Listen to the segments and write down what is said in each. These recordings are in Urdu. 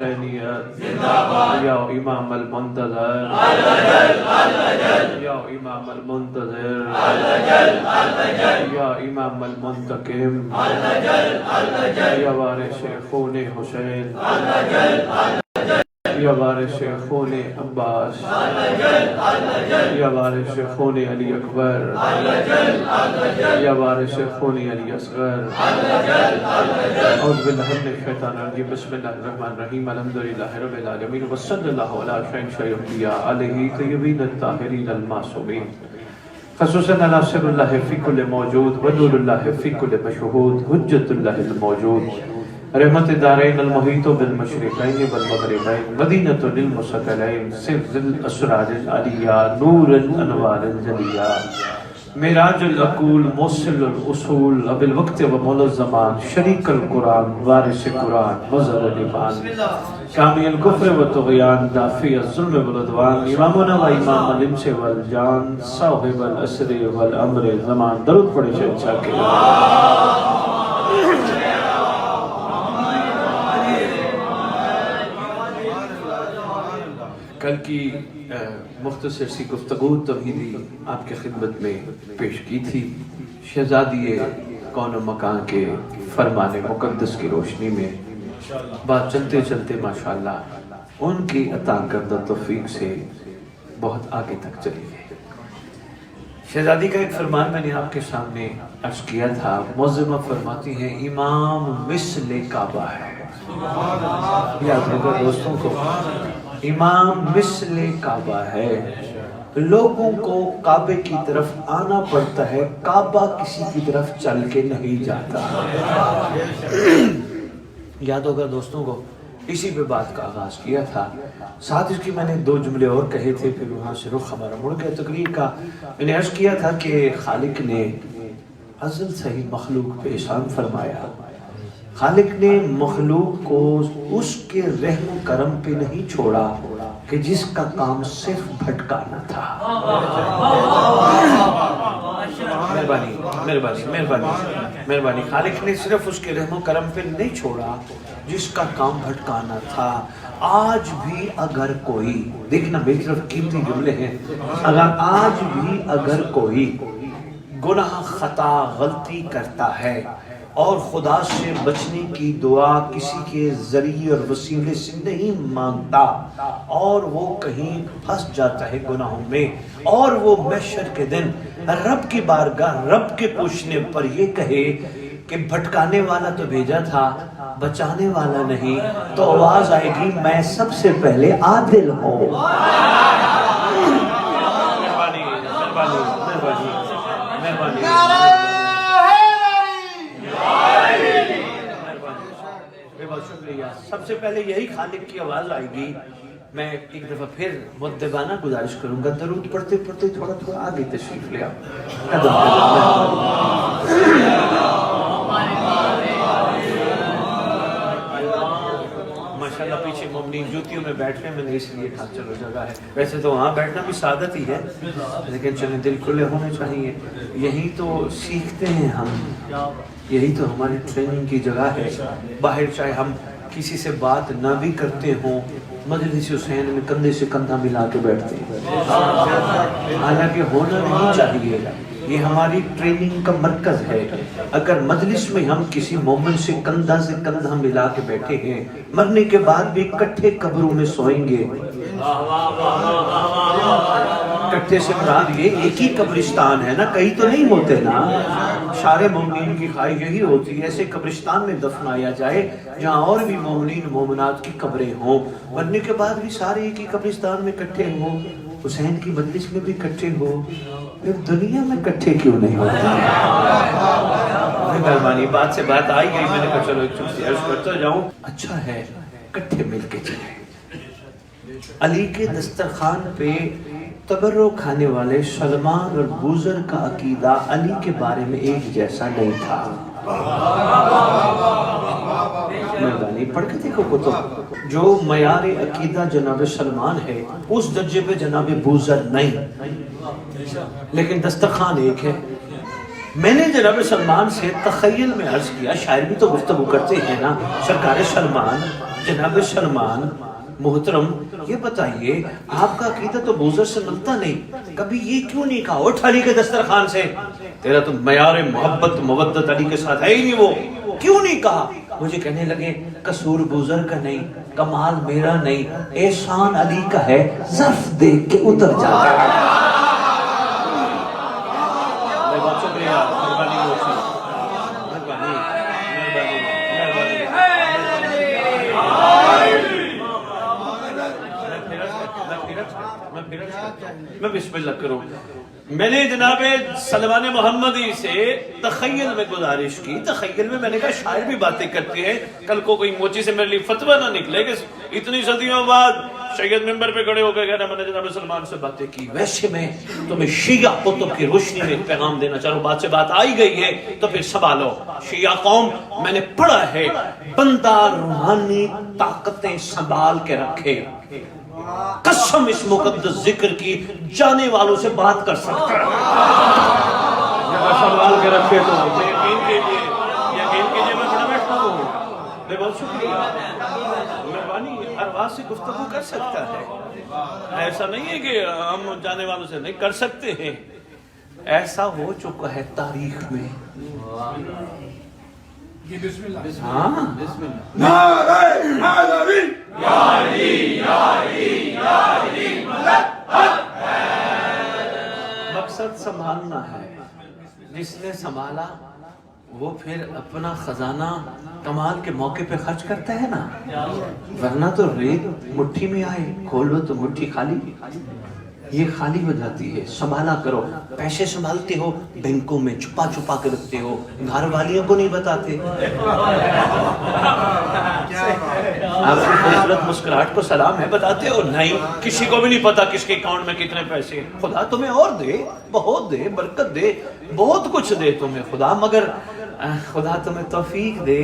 یا امام المنتظر یا امام المنتظر یا امام المنتقم یا وارث خون حسین یا وارث خون عباس یا وارث خون علی اکبر یا وارث خون علی اصغر اعوذ باللہ من الشیطان الرجیم بسم اللہ الرحمن الرحیم الحمدللہ رب العالمین وصلی اللہ علی شہنشاہ الانبیاء علیہ طیبین الطاہرین المعصومین خصوصاً علی سر اللہ فی کل موجود ونور اللہ فی کل مشہود حجت اللہ الموجود رحمت دارین المحیط بالمشرقین والمغربین مدینۃ للمثقلین سر الاسرار العلیہ نور الانوار الجلیہ معراج العقول موصل الاصول اب الوقت و مولا الزمان شریک القرآن وارث قرآن مظہر الایمان کامی الکفر و طغیان دافع الظلم والعدوان امامنا و امام الانس والجان صاحب العصر والامر زمان درود پڑھے شہنشاہ کے کل کی مختصر سی گفتگو توحیدی آپ کے خدمت میں پیش کی تھی شہزادی کون و مکان کے فرمان مقدس کی روشنی میں بات چلتے چلتے ماشاءاللہ ان کی عطا کردہ توفیق سے بہت آگے تک چلی گئی۔ شہزادی کا ایک فرمان میں نے آپ کے سامنے عرض کیا تھا، معظمہ فرماتی ہیں امام مثل کعبہ ہے۔ یاد ہوگا دوستوں کو، امام مثل کعبہ ہے، لوگوں کو کعبے کی طرف آنا پڑتا ہے، کعبہ کسی کی طرف چل کے نہیں جاتا۔ یاد ہوگا دوستوں کو، اسی پہ بات کا آغاز کیا تھا، ساتھ اس کی میں نے دو جملے اور کہے تھے، پھر وہاں سے رخ ہمارا مڑ گیا تقریر کا۔ میں نے عرض کیا تھا کہ خالق نے ازل سے ہی مخلوق پہ احسان فرمایا، خالق نے مخلوق کو اس کے رحم و کرم پہ نہیں چھوڑا کہ جس کا کام صرف بھٹکانا تھا۔ مہربانی مہربانی مہربانی مہربانی، خالق نے صرف اس کے رحم و کرم پہ نہیں چھوڑا جس کا کام بھٹکانا تھا۔ آج بھی اگر کوئی، دیکھنا میری طرف قیمتی جملے ہیں، آج بھی اگر کوئی گناہ خطا غلطی کرتا ہے اور خدا سے بچنے کی دعا کسی کے ذریعے اور وسیلے سے نہیں مانگتا، اور وہ کہیں پھنس جاتا ہے گناہوں میں، اور وہ محشر کے دن رب کی بارگاہ رب کے پوچھنے پر یہ کہے کہ بھٹکانے والا تو بھیجا تھا، بچانے والا نہیں، تو آواز آئے گی میں سب سے پہلے عادل ہوں۔ مہربانی مہربانی مہربانی مہربانی، شکریہ۔ سب سے پہلے یہی خالق کی آواز آئے گی۔ میں ایک دفعہ پھر مؤدبانہ گزارش کروں گا، درود پڑھتے پڑھتے تھوڑا تھوڑا آگے تشریف لے آؤ۔ ماشاءاللہ پیچھے مومنین جوتیوں میں بیٹھنے میں نے اس لیے کہا چلو جگہ ہے، ویسے تو وہاں بیٹھنا بھی سعادت ہی ہے، لیکن چلیں دل کھلے ہونے چاہیے، یہی تو سیکھتے ہیں ہم، یہی تو ہماری ٹریننگ کی جگہ ہے۔ باہر چاہے ہم کسی سے بات نہ بھی کرتے ہوں، مجلس حسین میں کندھے سے کندھا ملا کے بیٹھتے ہیں، حالانکہ ہونا نہیں چاہیے، یہ ہماری ٹریننگ کا مرکز ہے۔ اگر مجلس میں ہم کسی مومن سے کندھا ملا کے بیٹھے ہیں، مرنے کے بعد بھی اکٹھے قبروں میں سوئیں گے۔ اکٹھے سے مراد یہ ایک ہی قبرستان ہے نا، کہیں تو نہیں ہوتے نا۔ سارے مومنین کی خواہش یہی ہوتی ہے ایسے قبرستان میں دفنایا جائے جہاں اور بھی مومنین مومنات کی قبریں ہوں، مرنے کے بعد بھی سارے ایک ہی قبرستان میں اکٹھے ہوں، حسین کی مجلس میں بھی اکٹھے ہو، پھر دنیا میں اکٹھے کیوں نہیں ہوتے؟ مہربانی، بات سے بات آئی گئی، میں نے کہا چلو ایک چیز سے عرض کرتا جاؤں، اچھا ہے اکٹھے مل کے چلیں۔ علی کے دسترخوان پہ تبرک کھانے والے سلمان اور بوذر کا عقیدہ علی کے بارے میں ایک جیسا نہیں تھا۔ مہربانی پڑھ کے دیکھو کتب، جو معیار عقیدہ جناب سلمان ہے اس درجے پہ جناب بوذر نہیں، لیکن دسترخوان ایک ہے۔ میں نے جناب سلمان سے تخیل میں عرض کیا، شاعر بھی تو گفتگو کرتے ہیں نا، سرکار سلمان جناب سلمان محترم یہ بتائیے آپ کا عقیدہ تو بوزر سے ملتا نہیں، کبھی یہ کیوں نہیں کہا اٹھ علی کے دسترخوان سے؟ تیرا تو معیار محبت مودت علی کے ساتھ ہے ہی نہیں، وہ کیوں نہیں کہا؟ مجھے کہنے لگے قصور بوزر کا نہیں، کمال میرا نہیں، احسان علی کا ہے، ظرف دیکھ کے اتر جاتا ہے۔ بہت شکریہ، مہربانی میں بسم اللہ کروں۔ میں نے جناب سلمان محمدی سے تخیل میں گزارش کی، تخیل میں نے کہا شاعر بھی باتیں کرتے ہیں، کل کو کوئی موچی سے میرے لیے فتویٰ نہ نکلے کہ اتنی صدیوں بعد سید ممبر پہ کھڑے ہو کے کہنا میں نے جناب سلمان سے باتیں کی۔ ویسے میں تمہیں شیعہ کتب کی روشنی میں ایک پیغام دینا چاہوں، بات سے بات آئی گئی ہے تو پھر سنبھالو۔ شیعہ قوم میں نے پڑھا ہے بندہ روحانی طاقتیں سنبھال کے رکھے، قسم اس مقدس ذکر کی جانے والوں سے بات کر سکتا ہے، سنبھال کے رکھے تو یقین کیجئے میں بڑا بیٹھا ہوں۔ میں بہت شکریہ، مہربانی ہر بات سے گفتگو کر سکتا ہے، ایسا نہیں ہے کہ ہم جانے والوں سے نہیں کر سکتے ہیں، ایسا ہو چکا ہے تاریخ میں۔ بسم اللہ، ہاں نعرہ حیدری، یا علی یا علی یا علی مقصد سنبھالنا ہے، جس نے سنبھالا وہ پھر اپنا خزانہ کمال کے موقع پہ خرچ کرتا ہے نا، ورنہ تو ریت مٹھی میں آئے کھولو تو مٹھی خالی، یہ خالی ہو جاتی ہے۔ سنبھالا کرو، پیسے سنبھالتے ہو بینکوں میں چھپا چھپا کے رکھتے ہو، گھر والیوں کو نہیں بتاتے، آپ کی خوبصورت مسکراہٹ کو سلام ہے بتاتے ہو نہیں، کسی کو بھی نہیں پتا کس کے اکاؤنٹ میں کتنے پیسے۔ خدا تمہیں اور دے، بہت دے، برکت دے، بہت کچھ دے تمہیں خدا، مگر خدا تمہیں توفیق دے،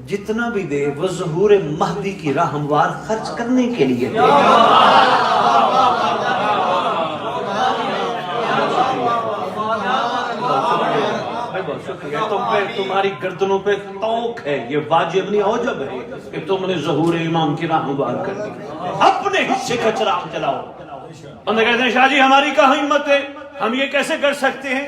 جتنا بھی دے وہ ظہور مہدی کی راہ ہموار خرچ کرنے کے لیے دے۔ بہت شکریہ، تم پہ تمہاری گردنوں پہ توق ہے، یہ واجب نہیں اوجب ہے کہ تم نے ظہور امام کی راہ ہموار کر دی، اپنے حصے کا چراغ جلاؤ۔ بندے کہتے ہیں شاہ جی ہماری کہاں ہمت ہے، ہم یہ کیسے کر سکتے ہیں،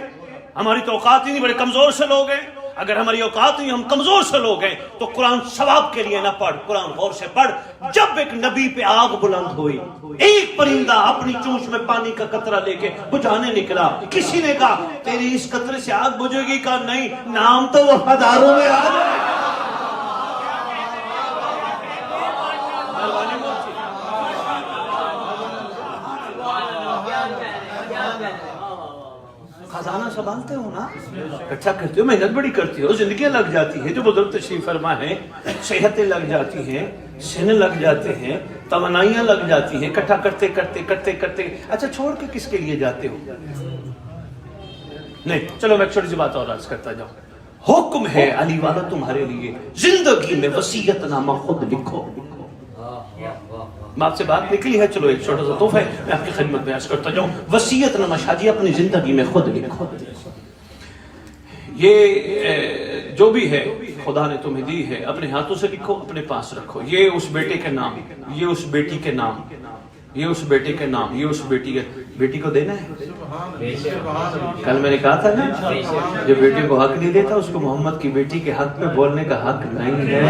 ہماری تو اوقات ہی نہیں، بڑے کمزور سے لوگ ہیں۔ اگر ہماری اوقات نہیں، ہم کمزور سے لوگ ہیں تو قرآن ثواب کے لیے نہ پڑھ، قرآن غور سے پڑھ۔ جب ایک نبی پہ آگ بلند ہوئی، ایک پرندہ اپنی چونچ میں پانی کا قطرہ لے کے بجھانے نکلا، کسی نے کہا تیری اس قطرے سے آگ بجھے گی؟ کہا نہیں، نام تو وفاداروں میں آگ ہے۔ خزانہ سنبھالتے ہو نا، اکٹھا کرتے ہو، محنت بڑی کرتی ہو، زندگیاں لگ جاتی ہیں، جو بزرگ تشریف فرما ہیں، صحتیں لگ جاتی ہیں، سن لگ جاتے ہیں، توانائیاں لگ جاتی ہیں، اکٹھا کرتے کرتے کرتے کرتے، اچھا چھوڑ کے کس کے لیے جاتے ہو؟ نہیں، چلو میں ایک چھوٹی سی بات اور عرض کرتا جاؤں۔ حکم ہے علی والا تمہارے لیے، زندگی میں وصیت نامہ خود لکھو۔ آپ سے بات نکلی ہے، چلو ایک چھوٹا سا تحفہ ہے، میں آپ کی خدمت میں عرض کرتا جاؤں۔ وصیت نامہ شاہ جی اپنی زندگی میں خود لکھو، یہ جو بھی ہے خدا نے تمہیں دی ہے اپنے ہاتھوں سے لکھو، اپنے پاس رکھو۔ یہ اس بیٹے کے نام، یہ اس بیٹی کے نام، یہ اس بیٹے کے نام، یہ اس بیٹی کو دینا ہے۔ کل میں نے کہا تھا نا، جو بیٹی کو حق نہیں دیتا اس کو محمد کی بیٹی کے حق پہ بولنے کا حق نہیں ہے۔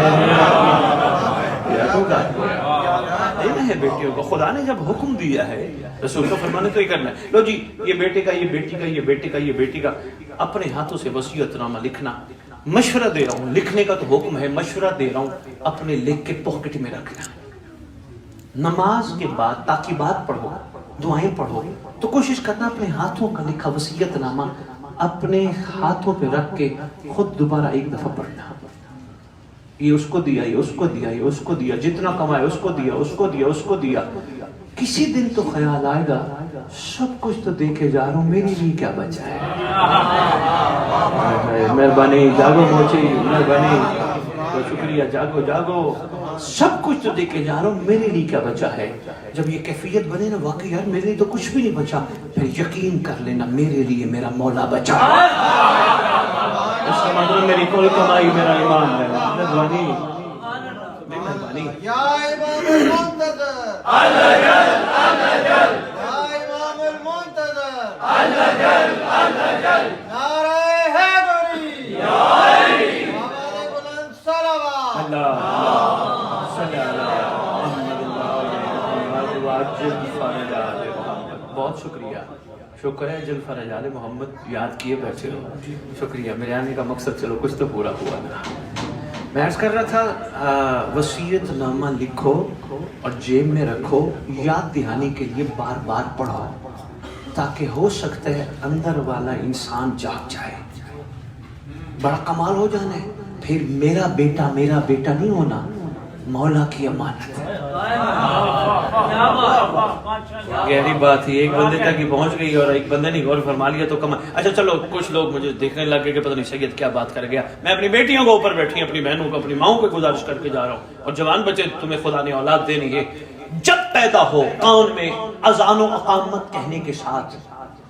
دینا ہے بیٹیوں کو، خدا نے جب حکم دیا ہے رسول کا فرمانے تو یہ کرنا ہے۔ لو جی، یہ بیٹے کا، یہ بیٹی کا، یہ بیٹے کا، یہ بیٹی کا، اپنے ہاتھوں سے وصیت نامہ لکھنا۔ مشورہ دے رہا ہوں، لکھنے کا تو حکم ہے، مشورہ دے رہا ہوں، اپنے لکھ کے پاکٹ میں رکھنا۔ نماز کے بعد تاکیبات پڑھو، دعائیں پڑھو، تو کوشش کرنا اپنے ہاتھوں کا لکھا وصیت نامہ اپنے ہاتھوں پہ رکھ کے خود دوبارہ ایک دفعہ پڑھنا۔ یہ اس کو دیا، یہ اس کو دیا، یہ اس کو دیا، جتنا کمائے اس کو دیا، اس کو دیا، اس کو دیا۔ کسی دن تو خیال آئے گا سب کچھ تو دیکھے جا رہا ہوں، میرے لیے کیا بچا ہے۔ مہربانی، جاگو موچی، مہربانی، شکریہ، جاگو جاگو، سب کچھ تو دیکھے جا رہا ہوں، میرے لیے کیا بچا ہے۔ جب یہ کیفیت بنے نا، واقعی یار میرے لیے تو کچھ بھی نہیں بچا، پھر یقین کر لینا میرے لیے میرا مولا بچا۔ اس کا مطلب میری کل کمائی میرا ایمان ہے۔ مہربانی، دہانی یا امام المنتظر یا امام المنتظر نعرہ حیدری آواز بلند صلوات اللہ صلی اللہ محمد واجب فرج آل محمد. بہت شکریہ. شکر ہے جل فرج آل محمد یاد کیے بیٹھے ہو. شکریہ. میرے آنے کا مقصد چلو کچھ تو پورا ہوا نا. میں عرض کر رہا تھا وصیت نامہ لکھو اور جیب میں رکھو, یاد دہانی کے لیے بار بار پڑھو, تاکہ ہو سکتا ہے اندر والا انسان جاگ جائے. بڑا کمال ہو جانا ہے. پھر میرا بیٹا نہیں ہونا, مولا کی امانت ہے. گہری بات ہی ایک بندے تک ہی پہنچ گئی اور ایک بندے نے غور فرما لیا تو کمال. اچھا چلو, کچھ لوگ مجھے دیکھنے لگے کہ پتہ نہیں سید کیا بات کر گیا. میں اپنی بیٹیوں کو اوپر بیٹھی, اپنی بہنوں کو, اپنی ماؤں کو گزارش کر کے جا رہا ہوں, اور جوان بچے تمہیں خدا نے اولاد دینی ہے. جب پیدا ہو کان میں اذان و اقامت کہنے کے ساتھ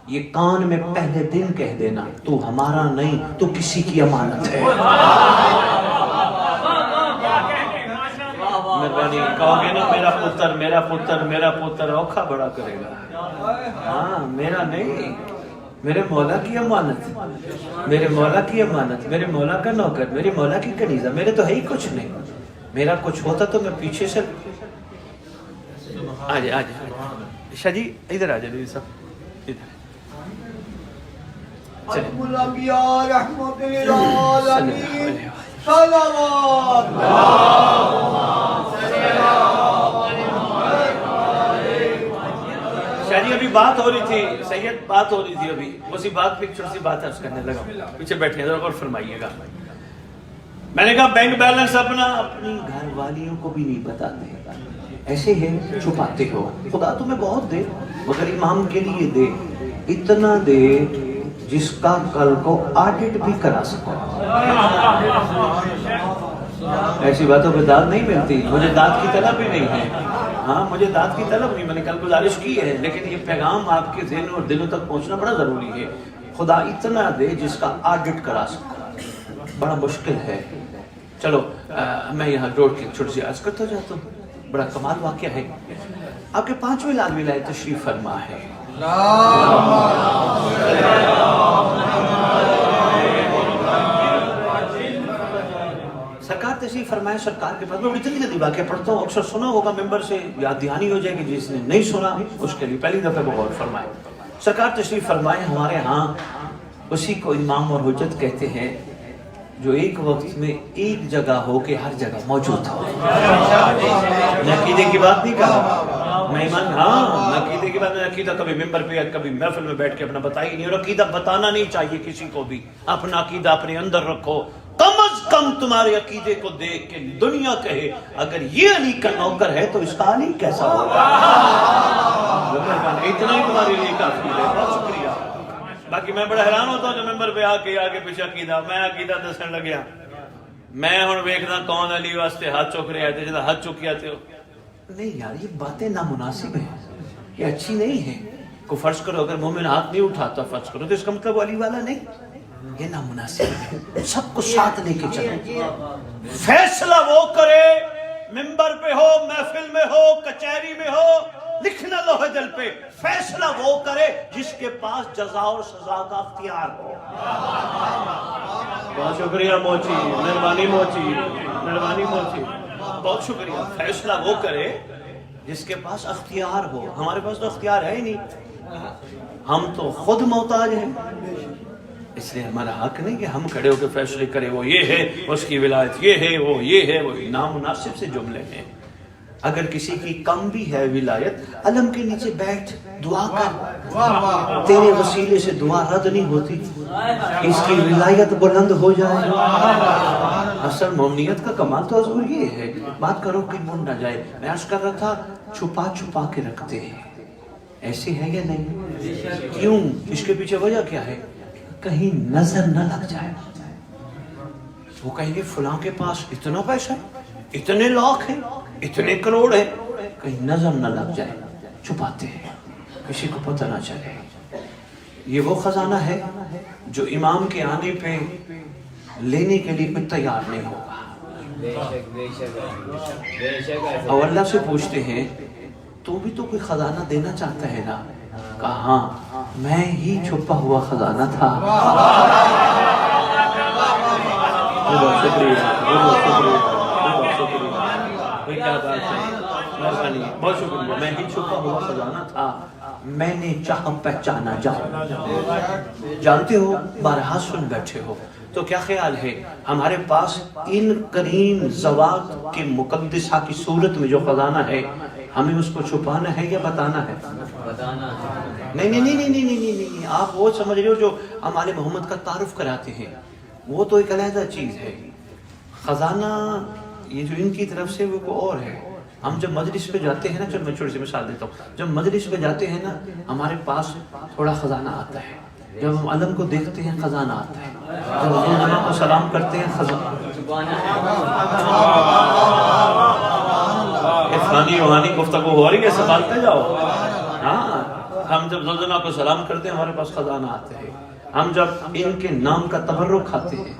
یہ کان میں پہلے دن کہہ دینا, تو ہمارا نہیں تو کسی کی امانت ہے. مہربانی کہو گے نا میرا پتر میرا پتر میرا پتر, اوکھا بڑا کرے گا. ہاں میرا نہیں, میرے مولا کی امانت, میرے مولا کی امانت, میرے مولا کا نوکر, میری مولا کی کنیزہ. میرے تو ہے ہی کچھ نہیں. میرا کچھ ہوتا تو میں پیچھے سے آ جائے. شاہ جی ادھر آ جائے صاحب, ادھر ختم الانبیاء رحمت للعالمین صلوات. شاہ جی ابھی بات ہو رہی تھی, سید بات ہو رہی تھی ابھی, اسی بات پہ چھوٹی سی بات عرض کرنے لگا. پیچھے بیٹھے ہیں اور فرمائیے گا. میں نے کہا بینک بیلنس اپنا اپنی گھر والیوں کو بھی نہیں بتاتے, ایسے ہے چھپاتے ہو. خدا تمہیں بہت دے مگر امام کے لیے دے, اتنا دے جس کا کل کو آڈٹ بھی کرا سکو. ایسی باتوں پہ داد نہیں ملتی. مجھے داد کی طلب بھی نہیں ہے. ہاں مجھے داد کی طلب نہیں, میں نے کل گزارش کی ہے, لیکن یہ پیغام آپ کے ذہن اور دلوں تک پہنچنا بڑا ضروری ہے. خدا اتنا دے جس کا آڈٹ کرا سکو, بڑا مشکل ہے. چلو میں یہاں جوڑ کے چھوٹی سی عرض کرتا جاتا ہوں. بڑا کمال واقعہ ہے. آپ کے 5ویں لازمی لائے تشریف فرما ہے. سرکار تشریف فرمائے. سرکار کے پاس میں اتنی جلدی واقعہ پڑھتا ہوں, اکثر سنا ہوگا ممبر سے, یاد دہانی ہو جائے گی. جس نے نہیں سنا اس کے لیے پہلی دفعہ غور فرمائے. سرکار تشریف فرمائے. ہمارے ہاں اسی کو امام اور حجت کہتے ہیں جو ایک وقت میں ایک جگہ ہو کے ہر جگہ موجود ہو. میں عقیدے کی بات نہیں کہا, میں ایمان, ہاں میں عقیدے کی بات نہیں. عقیدہ کبھی ممبر پہ یا کبھی محفل میں بیٹھ کے اپنا بتائی نہیں, اور عقیدہ بتانا نہیں چاہیے کسی کو بھی. اپنا عقیدہ اپنے اندر رکھو. کم از کم تمہارے عقیدے کو دیکھ کے دنیا کہے اگر یہ علی کا نوکر ہے تو اس کا علی کیسا ہوگا. اتنا ہی تمہارے لیے کافی ہے. بہت شکریہ. باقی میں بڑا حیران ہوتا ہوں جو ممبر پہ آگے پیچھے عقیدہ, میں عقیدہ دسنے لگیا. میں ہوں ویکھنا کون علی واسطے ہاتھ چک رہے آتے, جدا ہاتھ چکی آتے ہو. نہیں یار یہ باتیں نامناسب ہیں, یہ اچھی نہیں ہے. کو فرض کرو اگر مومن ہاتھ نہیں اٹھاتا فرض کرو تو اس کا مطلب علی والا نہیں, یہ نامناسب ہے. سب کو ساتھ لے کے چلو. فیصلہ وہ کرے, ممبر پہ ہو, محفل میں ہو, کچہری میں ہو, لکھنا لوہے دل پہ, فیصلہ وہ کرے جس کے پاس جزا اور سزا کا اختیار ہو. بہت شکریہ موچی, مہربانی موچی, مہربانی موچی, بہت شکریہ. فیصلہ وہ کرے جس کے پاس اختیار ہو. ہمارے پاس تو اختیار ہے ہی نہیں, ہم تو خود محتاج ہیں. اس لیے ہمارا حق نہیں کہ ہم کھڑے ہو کے فیصلے کریں وہ یہ ہے, اس کی ولایت یہ ہے, وہ یہ ہے, وہ نامناسب سے جملے ہیں. اگر کسی کی کم بھی ہے ولایت, علم کے نیچے بیٹھ دعا کر, تیرے وسیلے سے دعا رد نہیں ہوتی, اس کی ولایت بلند ہو جائے. اصل مومنیت کا کمال تو حضور یہ ہے, بات کرو کہ من نہ جائے. میں عرض کر رہا تھا چھپا چھپا کے رکھتے ہیں, ایسے ہے یا نہیں؟ کیوں؟ اس کے پیچھے وجہ کیا ہے؟ کہیں نظر نہ لگ جائے. وہ کہیں گے فلاں کے پاس اتنا پیسہ ہے, اتنے لاکھ ہیں, اتنے کروڑ ہیں, کہیں نظر نہ لگ جائے, چھپاتے ہیں, کسی کو پتہ نہ چلے. یہ وہ خزانہ ہے جو امام کے آنے پہ لینے کے لیے کوئی تیار نہیں ہوگا. اور اللہ سے پوچھتے ہیں تو بھی تو کوئی خزانہ دینا چاہتا ہے نا؟ کہا ہاں میں ہی چھپا ہوا خزانہ تھا۔ بہت شکریہ، بہت شکریہ، بہت شکریہ، کیا بات ہے، مہربانی، بہت شکریہ۔ میں ہی چھپا ہوا خزانہ تھا، میں نے چاہ پہچانا جانتے ہو بارہا سن بیٹھے ہو تو کیا خیال ہے ہمارے پاس ان کریم ذوات کے مقدسہ کی صورت میں جو خزانہ ہے ہمیں اس کو چھپانا ہے یا بتانا ہے؟ نہیں نہیں نہیں نہیں نہیں نہیں، آپ وہ سمجھ رہے ہو جو ہم آل محمد کا تعارف کراتے ہیں، وہ تو ایک علیحدہ چیز ہے۔ خزانہ یہ جو ان کی طرف سے وہ کوئی اور ہے۔ ہم جب مجلس پہ جاتے ہیں نا، چلو میں چھوٹی سی مثال دیتا ہوں، جب مجلس پہ جاتے ہیں نا ہمارے پاس تھوڑا خزانہ آتا ہے، جب ہم علم کو دیکھتے ہیں خزانہ آتا ہے، جب ہم علماء کو سلام کرتے ہیں خزانہ، فانی روحانی گفتگو ہو رہی ہے، سنبھالتے جاؤ۔ ہاں ہم جب زلزلہ کو سلام کرتے ہیں ہمارے پاس خزانہ آتا ہے، ہم جب ان کے نام کا تبرک کھاتے ہیں،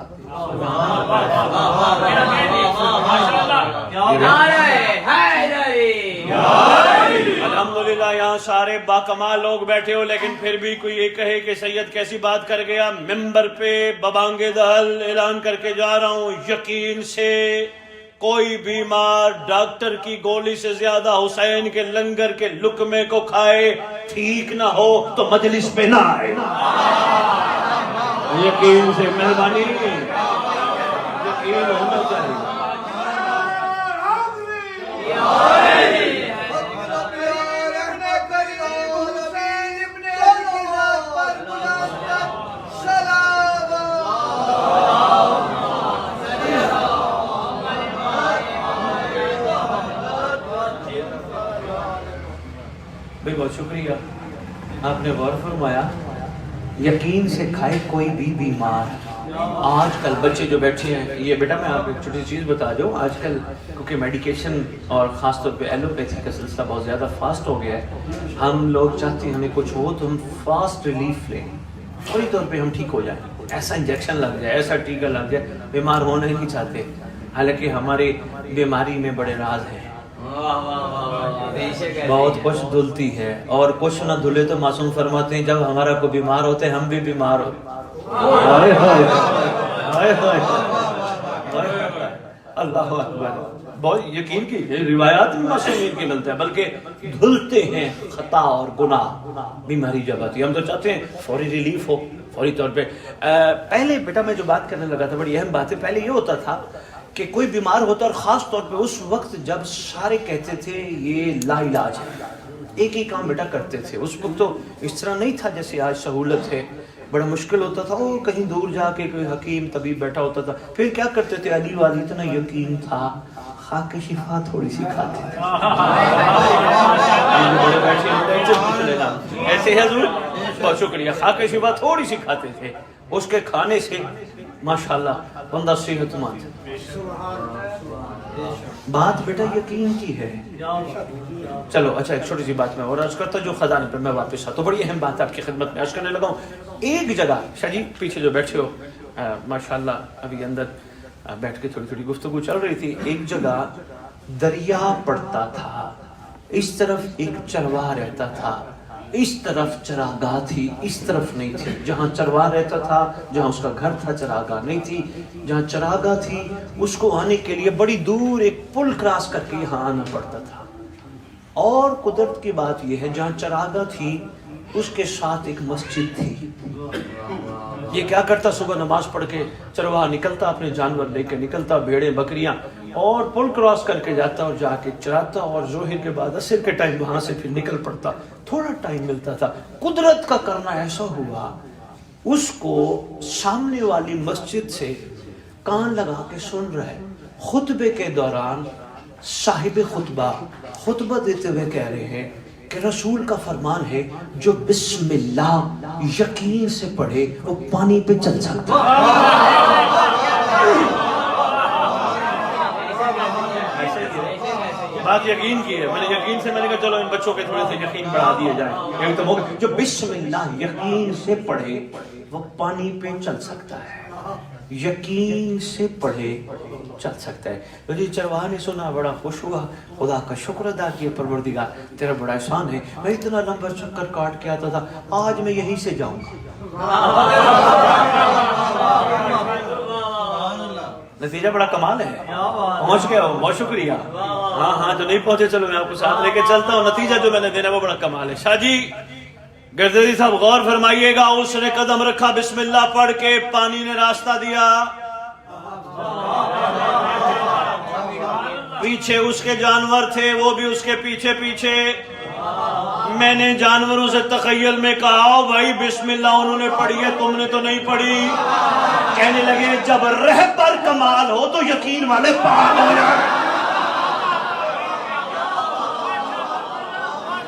الحمدللہ یہاں سارے باکمال لوگ بیٹھے ہو لیکن پھر بھی کوئی یہ کہے کہ سید کیسی بات کر گیا، ممبر پہ ببانگے دہل اعلان کر کے جا رہا ہوں، یقین سے کوئی بیمار ڈاکٹر کی گولی سے زیادہ حسین کے لنگر کے لقمے کو کھائے ٹھیک نہ ہو تو مجلس پہ نہ آئے۔ یقین سے، مہربانی، یقین ہونا چاہیے۔ بہت شکریہ، آپ نے غور فرمایا، یقین سے کھائے کوئی بھی بیمار۔ آج کل بچے جو بیٹھے ہیں، یہ بیٹا میں آپ کو ایک چھوٹی چیز بتا دوں، آج کل کیونکہ میڈیکیشن اور خاص طور پہ ایلوپیتھی کا سلسلہ بہت زیادہ فاسٹ ہو گیا ہے، ہم لوگ چاہتے ہیں ہمیں کچھ ہو تو ہم فاسٹ ریلیف لیں، فوری طور پہ ہم ٹھیک ہو جائیں، ایسا انجیکشن لگ جائے، ایسا ٹیکہ لگ جائے، بیمار ہونا ہی نہیں چاہتے، حالانکہ ہماری بیماری میں بڑے راز ہیں۔ بہت کچھ دھلتی ہے اور کچھ نہ دھلے تو معصوم فرماتے ہیں جب ہمارا کوئی بیمار ہوتے ہیں ہم بھی بیمار ہوتے اللہ اکبر۔ بہت یقین کی روایات بھی معصومین کی ملتے ہیں، بلکہ دھلتے ہیں خطا اور گناہ بیماری جب آتی ہے، ہم تو چاہتے ہیں فوری ریلیف ہو، فوری طور پہ۔ پہلے بیٹا میں جو بات کرنے لگا تھا بڑی اہم بات ہے، پہلے یہ ہوتا تھا کہ کوئی بیمار ہوتا اور خاص طور پہ اس وقت جب سارے کہتے تھے یہ لا علاج ہے، ایک ہی کام بیٹا کرتے تھے، اس وقت تو اس طرح نہیں تھا جیسے آج سہولت ہے، بڑا مشکل ہوتا تھا، وہ کہیں دور جا کے کوئی حکیم طبیب بیٹھا ہوتا تھا، پھر کیا کرتے تھے، علی والی اتنا یقین تھا خاک شفا تھوڑی سی کھاتے تھے، بڑے بیٹھے ہوتے ایسے ہے حضور، بہت شکریہ، خاک شفا تھوڑی سی کھاتے تھے، اس کے کھانے سے ماشاءاللہ بندہ صحت مند۔ بات بیٹا یقین کی ہے۔ چلو اچھا ایک چھوٹی سی بات میں اور عرض کرتا جو خزانے پر میں واپس آتا ہوں، بڑی اہم بات آپ کی خدمت میں عرض کرنے لگا ہوں۔ ایک جگہ شاہ جی پیچھے جو بیٹھے ہو ماشاءاللہ ابھی اندر بیٹھ کے تھوڑی تھوڑی گفتگو چل رہی تھی، ایک جگہ دریا پڑتا تھا، اس طرف ایک چرواہ رہتا تھا، اس طرف چراگاہ تھی، اس طرف نہیں تھی، جہاں چرواہ رہتا تھا جہاں اس کا گھر تھا چراگاہ نہیں تھی، جہاں چراگاہ تھی اس کو آنے کے لیے بڑی دور ایک پل کراس کر کے یہاں آنا پڑتا تھا، اور قدرت کی بات یہ ہے جہاں چراگاہ تھی اس کے ساتھ ایک مسجد تھی۔ یہ کیا کرتا، صبح نماز پڑھ کے چرواہ نکلتا، اپنے جانور لے کے نکلتا، بھیڑیں بکریاں، اور پل کراس کر کے جاتا اور جا کے چراتا، اور ظہر کے بعد عصر کے ٹائم وہاں سے پھر نکل پڑتا، تھوڑا ٹائم ملتا تھا۔ قدرت کا کرنا ایسا ہوا اس کو سامنے والی مسجد سے کان لگا کے سن رہے، خطبے کے دوران صاحب خطبہ خطبہ دیتے ہوئے کہہ رہے ہیں کہ رسول کا فرمان ہے جو بسم اللہ یقین سے پڑھے وہ پانی پہ چل سکتا بات یقین کی ہے، میں نے یقین سے میں نے کہا چلو ان بچوں کے تھوڑے سے یقین بڑھا دیے جائیں، جو بسم اللہ یقین سے پڑھے وہ پانی پہ چل سکتا ہے، یقین سے پڑھے چل سکتا ہے. تو جی چرواہا نے سنا, بڑا خوش ہوا, خدا کا شکر ادا کیا, پروردگار تیرا بڑا احسان ہے, میں اتنا لمبا چکر کاٹ کے آتا تھا, آج میں یہیں سے جاؤں گا. نتیجہ بڑا کمال ہے, پہنچ گیا ہوں, بہت شکریہ. ہاں جو نہیں پہنچے چلو میں آپ کو ساتھ لے کے چلتا ہوں, نتیجہ جو میں نے دینا وہ بڑا کمال ہے. شاہ جی گردیری صاحب غور فرمائیے گا, اس نے قدم رکھا, بسم اللہ پڑھ کے, پانی نے راستہ دیا, پیچھے اس کے جانور تھے, وہ بھی اس کے پیچھے پیچھے. میں نے جانوروں سے تخیل میں کہا, آؤ بھائی بسم اللہ, انہوں نے پڑھی ہے, تم نے تو نہیں پڑھی. کہنے لگے جب رہبر کمال ہو تو یقین والے پار ہو جائیں.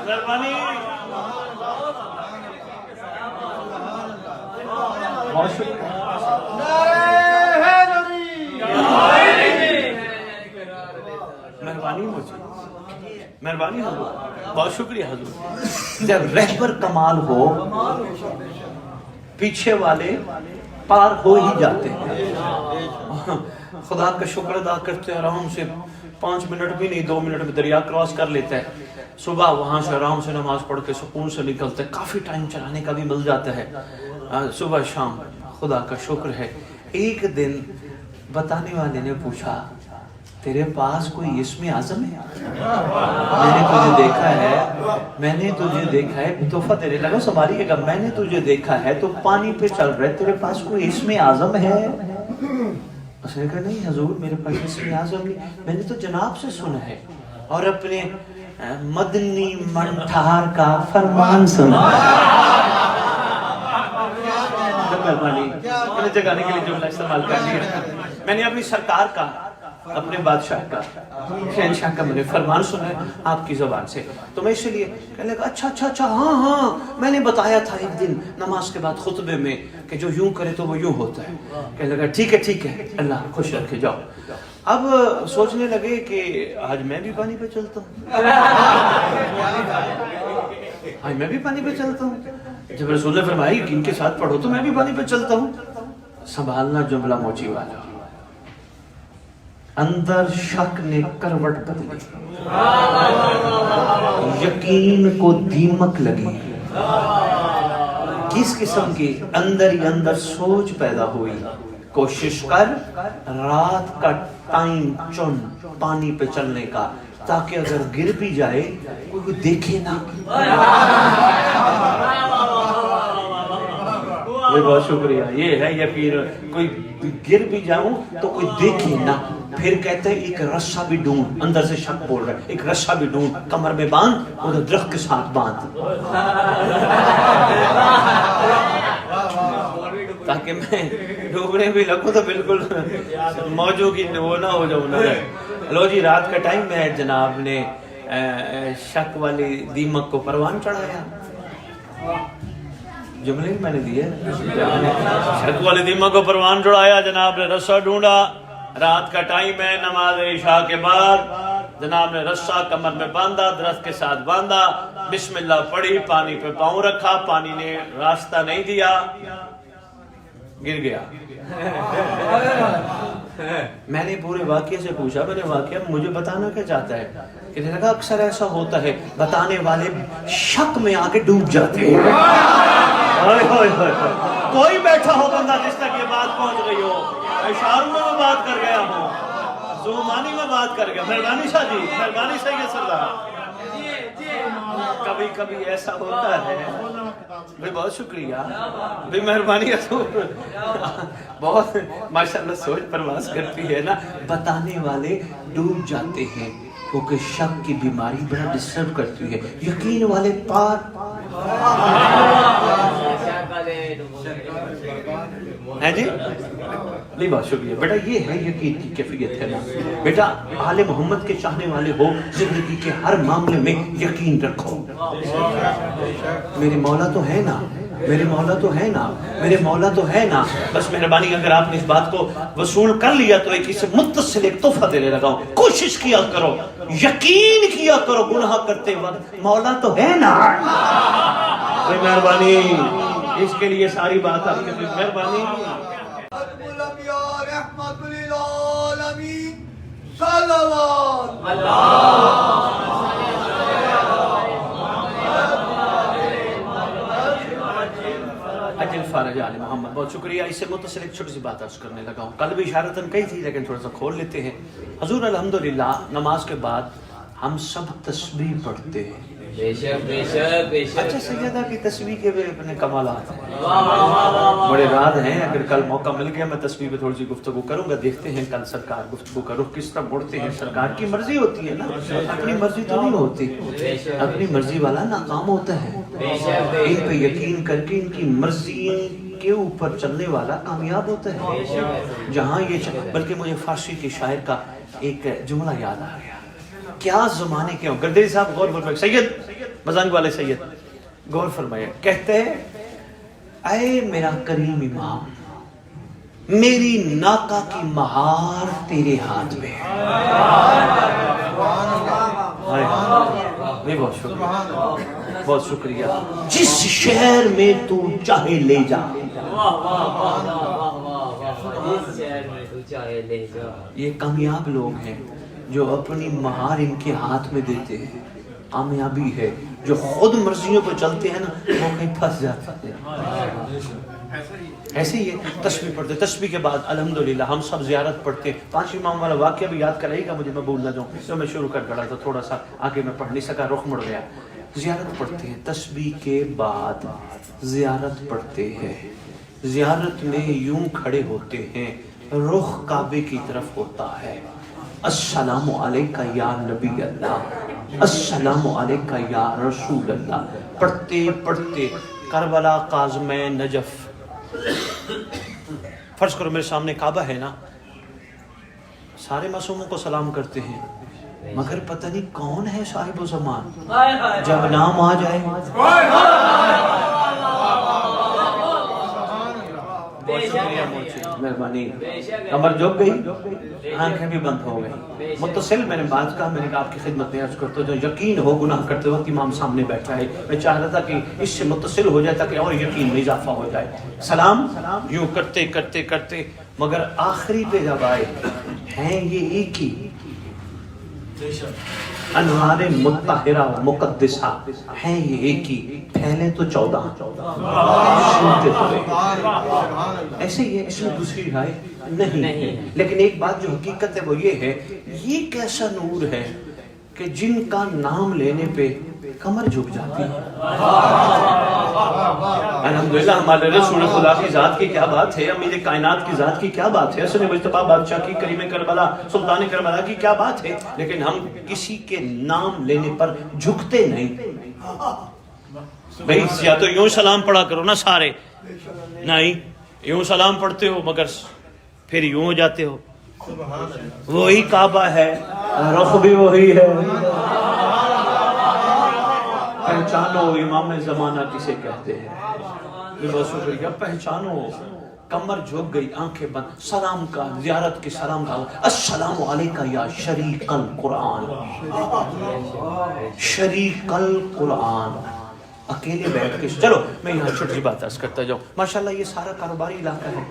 مہربانی, بہت شکریہ. مہربانی مجھے, مہربانی حضور, بہت شکریہ حضور. جب رہبر کمال ہو پیچھے والے پار ہو ہی جاتے ہیں. خدا کا شکر ادا کرتے ہیں, آرام سے 5 منٹ بھی نہیں 2 منٹ میں دریا کراس کر لیتا ہے. صبح وہاں سے آرام سے نماز پڑھ کے سکون سے نکلتے ہیں, کافی ٹائم چلانے کا بھی مل جاتا ہے, صبح شام. خدا کا شکر ہے. ایک دن بتانے والے نے پوچھا, تیرے پاس کوئی اسم اعظم ہے؟ میں نے تجھے دیکھا ہے, میں نے تجھے دیکھا ہے, تحفہ دینے لگا, سنبھالیے گا, میں نے تجھے دیکھا ہے تو پانی پہ چل رہے, تیرے پاس کوئی اسم اعظم ہے؟ اس نے کہا نہیں حضور میرے پاس اسم اعظم نہیں, میں نے تو جناب سے سنا ہے اور اپنے مدنی منٹھار کا فرمان سنا. جگانے کے لیے جملہ استعمال کر لیا. میں نے اپنی سرکار کا, اپنے بادشاہ کا, شہنشاہ کا میں نے فرمان سنا ہے آپ کی زبان سے, تو میں اسی لیے کہنے لگا اچھا ہاں میں نے بتایا تھا ایک دن نماز کے بعد خطبے میں کہ جو یوں کرے تو وہ یوں ہوتا ہے. کہنے لگا ٹھیک ہے, اللہ خوش رکھے, جاؤ. اب سوچنے لگے کہ آج میں بھی پانی پہ چلتا ہوں, آج میں بھی پانی پہ چلتا ہوں. جب رسول نے فرمائی کہ ان کے ساتھ پڑھو تو میں بھی پانی پہ چلتا ہوں. سنبھالنا جملہ موچی والا. اندر شک نے کروٹ بدلی, یقین کو دیمک لگی. کس قسم کی؟ اندر ہی اندر سوچ پیدا ہوئی, کوشش کر رات کا ٹائم چن پانی پہ چلنے کا, تاکہ اگر گر بھی جائے کوئی دیکھے نہ. بہت شکریہ. یہ ہے, یا پھر کوئی گر بھی جاؤں تو کوئی دیکھے نہ. پھر کہتے ہیں ایک رسا بھی ڈھونڈ, اندر سے شک بول رہا ہے, ایک رسا بھی ڈھونڈ, کمر میں باندھ اور درخت کے ساتھ باندھ, تاکہ میں ڈوبنے بھی لگوں تو بالکل موجوں کی وہ نہ ہو جاؤں. لو جی, رات کا ٹائم ہے, جناب نے شک والی دیمک کو پروان چڑھایا. جملے میں نے دیے, شک والی دیمک کو پروان چڑھایا, جناب نے رسا ڈھونڈا. رات کا ٹائم ہے, نماز عشاء کے بعد, جناب نے رسا کمر میں باندھا, درخت کے ساتھ باندھا, بسم اللہ پڑھی, پانی پہ پاؤں رکھا, پانی نے راستہ نہیں دیا, گر گیا. میں نے پورے واقعے سے پوچھا, میں نے واقعہ مجھے بتانا کیا چاہتا ہے؟ کہنے لگا اکثر ایسا ہوتا ہے, بتانے والے شک میں آگے ڈوب جاتے ہیں. کوئی بیٹھا ہو بندہ جس تک یہ بات پہنچ گئی ہو, اشاروں میں بات کر گیا ہوں, زبانی میں بات کر گیا. مہربانی شاہ جی, مہربانی سید سردار. کبھی کبھی ایسا ہوتا ہے. بھائی بہت شکریہ, بھائی مہربانی حضور, بہت ماشاءاللہ سوچ پرواز کرتی ہے نا. بتانے والے ڈوب جاتے ہیں کیونکہ شک کی بیماری بڑا ڈسٹرب کرتی ہے. یقین والے پار ہے جی. نہیں بہت شکریہ بیٹا, یہ ہے یقین کی کیفیت ہے نا بیٹا. آل محمد کے چاہنے والے ہو, زندگی کے ہر معاملے میں یقین رکھو. میرے مولا تو ہے نا, میرے مولا تو ہے نا, میرے مولا تو ہے نا. بس مہربانی اگر آپ نے اس بات کو وصول کر لیا تو ایک اس سے متصل ایک تحفہ دینے لگا ہوں. کوشش کیا کرو, یقین کیا کرو, گناہ کرتے وقت مولا تو ہے نا. مہربانی, اس کے لیے ساری بات آپ کے مہربانی. العالمین صلوات اجل فارج آل محمد. بہت شکریہ. اس سے متصل ایک چھوٹی سی بات عرض کرنے لگا ہوں. کل بھی اشارتاً کہی تھی لیکن تھوڑا سا کھول لیتے ہیں. حضور الحمدللہ نماز کے بعد ہم سب تسبیح پڑھتے ہیں. بے شک بے شک بے شک. اچھا سیدہ کی تسبیح کے بھی اپنے کمالات ہیں, بڑے راز ہیں. اگر کل موقع مل گیا میں تسبیح پہ تھوڑی سی گفتگو کروں گا. دیکھتے ہیں کل سرکار گفتگو کا رخ کس طرح مڑتے ہیں. سرکار کی مرضی ہوتی ہے نا, اپنی مرضی تو نہیں ہوتی. اپنی مرضی والا ناکام ہوتا ہے. ان پہ یقین کر کے ان کی مرضی کے اوپر چلنے والا کامیاب ہوتا ہے. جہاں یہ بلکہ مجھے فارسی کے شاعر کا ایک جملہ یاد آ گیا. کیا زمانے کے ہوں. گردیری صاحب غور فرمائے. سید مزانگ والے سید غور فرمائے. کہتے ہیں اے میرا کریم امام, میری ناکا کی مہار تیرے ہاتھ میں ہے. بہت شکریہ, بہت شکریہ. جس شہر میں تو چاہے لے جا, یہ کامیاب لوگ ہیں جو اپنی مہار ان کے ہاتھ میں دیتے ہیں. کامیابی ہے. جو خود مرضیوں پہ چلتے ہیں نا وہ کہیں پھنس جاتے ہیں. ایسے ہی ہے. تسبیح پڑھتے, تسبیح کے بعد الحمدللہ ہم سب زیارت پڑھتے. 5 امام والا واقعہ بھی یاد کرائے گا مجھے, میں بھول نہ جاؤں. تو میں شروع کر کھڑا تھا, تھوڑا سا آگے میں پڑھ نہیں سکا, رخ مڑ گیا. زیارت پڑھتے ہیں, تسبیح کے بعد زیارت پڑھتے ہیں. زیارت میں یوں کھڑے ہوتے ہیں, رخ کعبے کی طرف ہوتا ہے. السلام علیکہ یا نبی اللہ, السلام علیکہ یا رسول اللہ. پڑھتے پڑھتے کربلا, قازم نجف. فرض کرو میرے سامنے کعبہ ہے نا, سارے معصوموں کو سلام کرتے ہیں, مگر پتہ نہیں کون ہے صاحب و زمان. جب نام آ جائے مہربانی, کمر جھک گئی, آنکھیں بھی بند ہو گئی. متصل میں نے بات کہا, میں نے کہا آپ کی خدمت میں عرض کرتا ہوں, جو یقین ہو گناہ کرتے وقت امام سامنے بیٹھا ہے, میں چاہ رہا تھا کہ اس سے متصل ہو جائے تاکہ اور یقین میں اضافہ ہو جائے. سلام یوں کرتے کرتے کرتے مگر آخری پہ جب آئے, ہیں یہ ایک ہی انوار مطہرہ مقدسہ, ہیں یہ ایک ہی, پھیلے تو 14 سنتے تو ایسے ہی ہے. اس میں دوسری رائے نہیں. لیکن ایک بات جو حقیقت ہے وہ یہ ہے, یہ کیسا نور ہے کہ جن کا نام لینے پہ کمر جھک جاتی ہے. الحمدللہ ہمارے رسول خدا کی ذات کی کیا بات ہے, امیر کائنات کی ذات کی کیا بات ہے, حسن مجتبیٰ بادشاہ کی, کریم کربلا سلطان کربلا کی کیا بات ہے. لیکن ہم کسی کے نام لینے پر جھکتے نہیں. بھئی یا تو یوں سلام پڑھا کرو نا سارے, نہیں یوں سلام پڑھتے ہو مگر پھر یوں ہو جاتے ہو. وہی کعبہ ہے, رخ بھی وہی ہے. پہچانو امام زمانہ کسے کہتے ہیں. بہت شکریہ. پہچانو. کمر جھک گئی, آنکھیں بند, سلام کا, زیارت کے سلام کا. السلام علیکہ یا شریک القرآن, شریک القرآن. اکیلے بیٹھ کے چلو میں یہاں چھوٹی سی بات عرض کرتا جاؤں. ماشاءاللہ یہ سارا کاروباری علاقہ ہے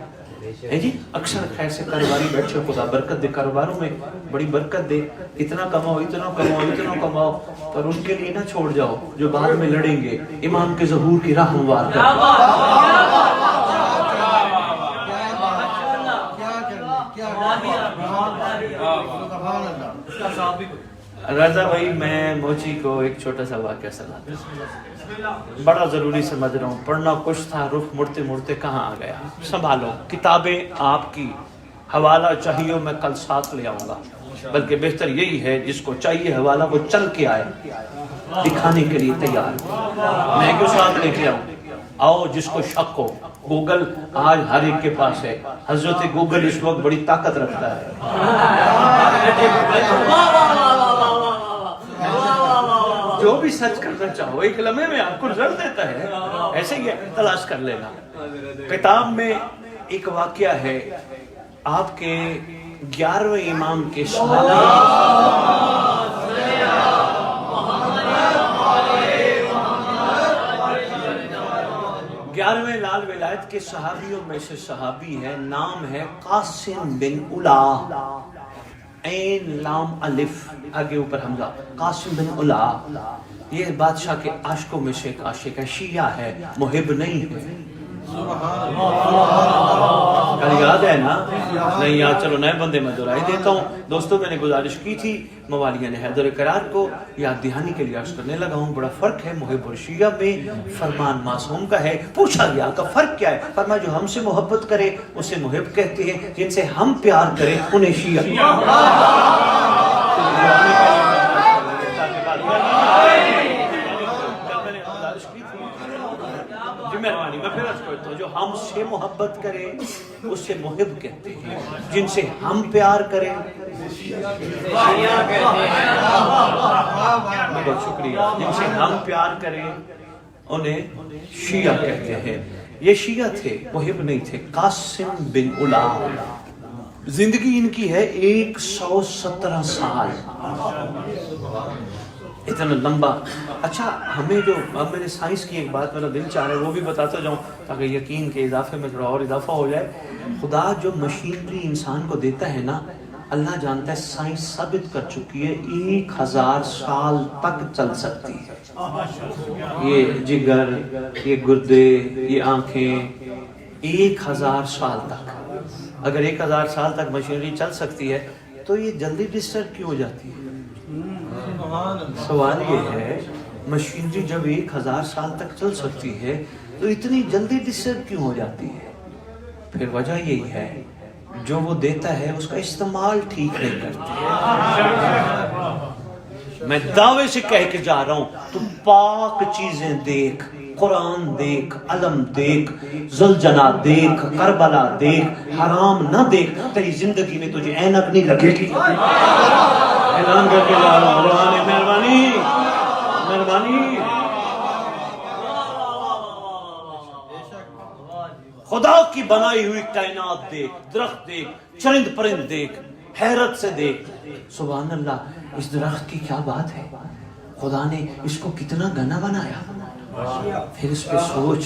جی. اکثر خیر سے کاروباری بیٹھے, خدا برکت دے, کاروباروں میں بڑی برکت دے. اتنا کماؤ, اتنا کماؤ, اتنا کماؤ, پر ان کے لیے نہ چھوڑ جاؤ جو بعد میں لڑیں گے. امام کے ظہور کی راہ ہموار کر. رضا بھائی, میں موچی کو ایک چھوٹا سا واقعہ سناتا ہوں, بڑا ضروری سمجھ رہا ہوں. پڑھنا کچھ تھا, رخ مڑتے مڑتے کہاں آ گیا. سنبھالو کتابیں آپ کی, حوالہ چاہیے میں کل ساتھ لے آؤں گا. بلکہ بہتر یہی ہے جس کو چاہیے حوالہ وہ چل کے آئے, دکھانے کے لیے تیار. میں کیوں ساتھ لے کے آؤں. آؤ جس کو شک ہو. گوگل آج ہر ایک کے پاس ہے. حضرت گوگل اس وقت بڑی طاقت رکھتا ہے. جو بھی سچ کرنا چاہو ایک لمحے میں آپ کو رزلٹ دیتا ہے. ایسے ہی تلاش کر لینا. کتاب میں ایک واقعہ ہے, آپ کے 11ویں امام کے گیارہویں لال ولایت کے صحابیوں میں سے صحابی ہے, نام ہے قاسم بن الا. عین لام الف آگے اوپر حمزہ، قاسم بن علا، یہ بادشاہ کے عاشقوں میں سے ایک عاشق ہے، شیعہ ہے، محب نہیں ہے۔ کل یاد ہے نا؟ نہیں یاد، چلو نئے بندے میں دہرائی دیتا ہوں۔ دوستوں میں نے گزارش کی تھی موالیہ نے حیدر کرار کو یاد دہانی کے لیے عرض کرنے لگا ہوں، بڑا فرق ہے محب اور شیعہ میں، فرمان معصوم کا ہے۔ پوچھا گیا کا فرق کیا ہے؟ فرمایا جو ہم سے محبت کرے اسے محب کہتے ہیں، جن سے ہم پیار کریں انہیں شیعہ۔ مہربانی میں پھر عرض کرتا ہوں، جو ہم سے محبت کرے اسے محب کہتے ہیں، جن سے ہم پیار کریں بہت شکریہ، جن سے ہم پیار کریں انہیں شیعہ کہتے ہیں۔ یہ شیعہ تھے، محب نہیں تھے۔ قاسم بن علا، زندگی ان کی ہے 117 سال، اتنا لمبا۔ اچھا ہمیں جو اب میں نے سائنس کی ایک بات میرا دل چاہ رہا ہے وہ بھی بتاتا جاؤں تاکہ یقین کے اضافے میں تھوڑا اور اضافہ ہو جائے۔ خدا جو مشینری انسان کو دیتا ہے نا، اللہ جانتا ہے سائنس ثابت کر چکی ہے 1000 سال تک چل سکتی ہے۔ یہ جگر، یہ گردے، یہ آنکھیں 1000 سال تک، اگر 1000 سال تک مشینری چل سکتی ہے تو یہ جلدی ڈسٹرب کیوں ہو جاتی ہے؟ سوال یہ ہے مشینری جب 1000 سال تک چل سکتی ہے تو اتنی جلدی ڈسٹرب کیوں ہو جاتی ہے؟ پھر وجہ یہی ہے جو وہ دیتا ہے اس کا استعمال ٹھیک نہیں کرتی ہے۔ میں دعوے سے کہہ کے جا رہا ہوں تو پاک چیزیں دیکھ، قرآن دیکھ، علم دیکھ، زلجنہ دیکھ، کربلا دیکھ، حرام نہ دیکھ، تیری زندگی میں تجھے اینک نہیں لگے گی۔ اعلان کر کے جا رہا ہوں، مہربانی مہربانی۔ خدا کی بنائی ہوئی کائنات دیکھ، درخت دیکھ، چرند پرند دیکھ، حیرت سے دیکھ۔ سبحان اللہ، اس درخت کی کیا بات ہے، خدا نے اس کو کتنا گھنا بنایا۔ پھر اس پہ سوچ،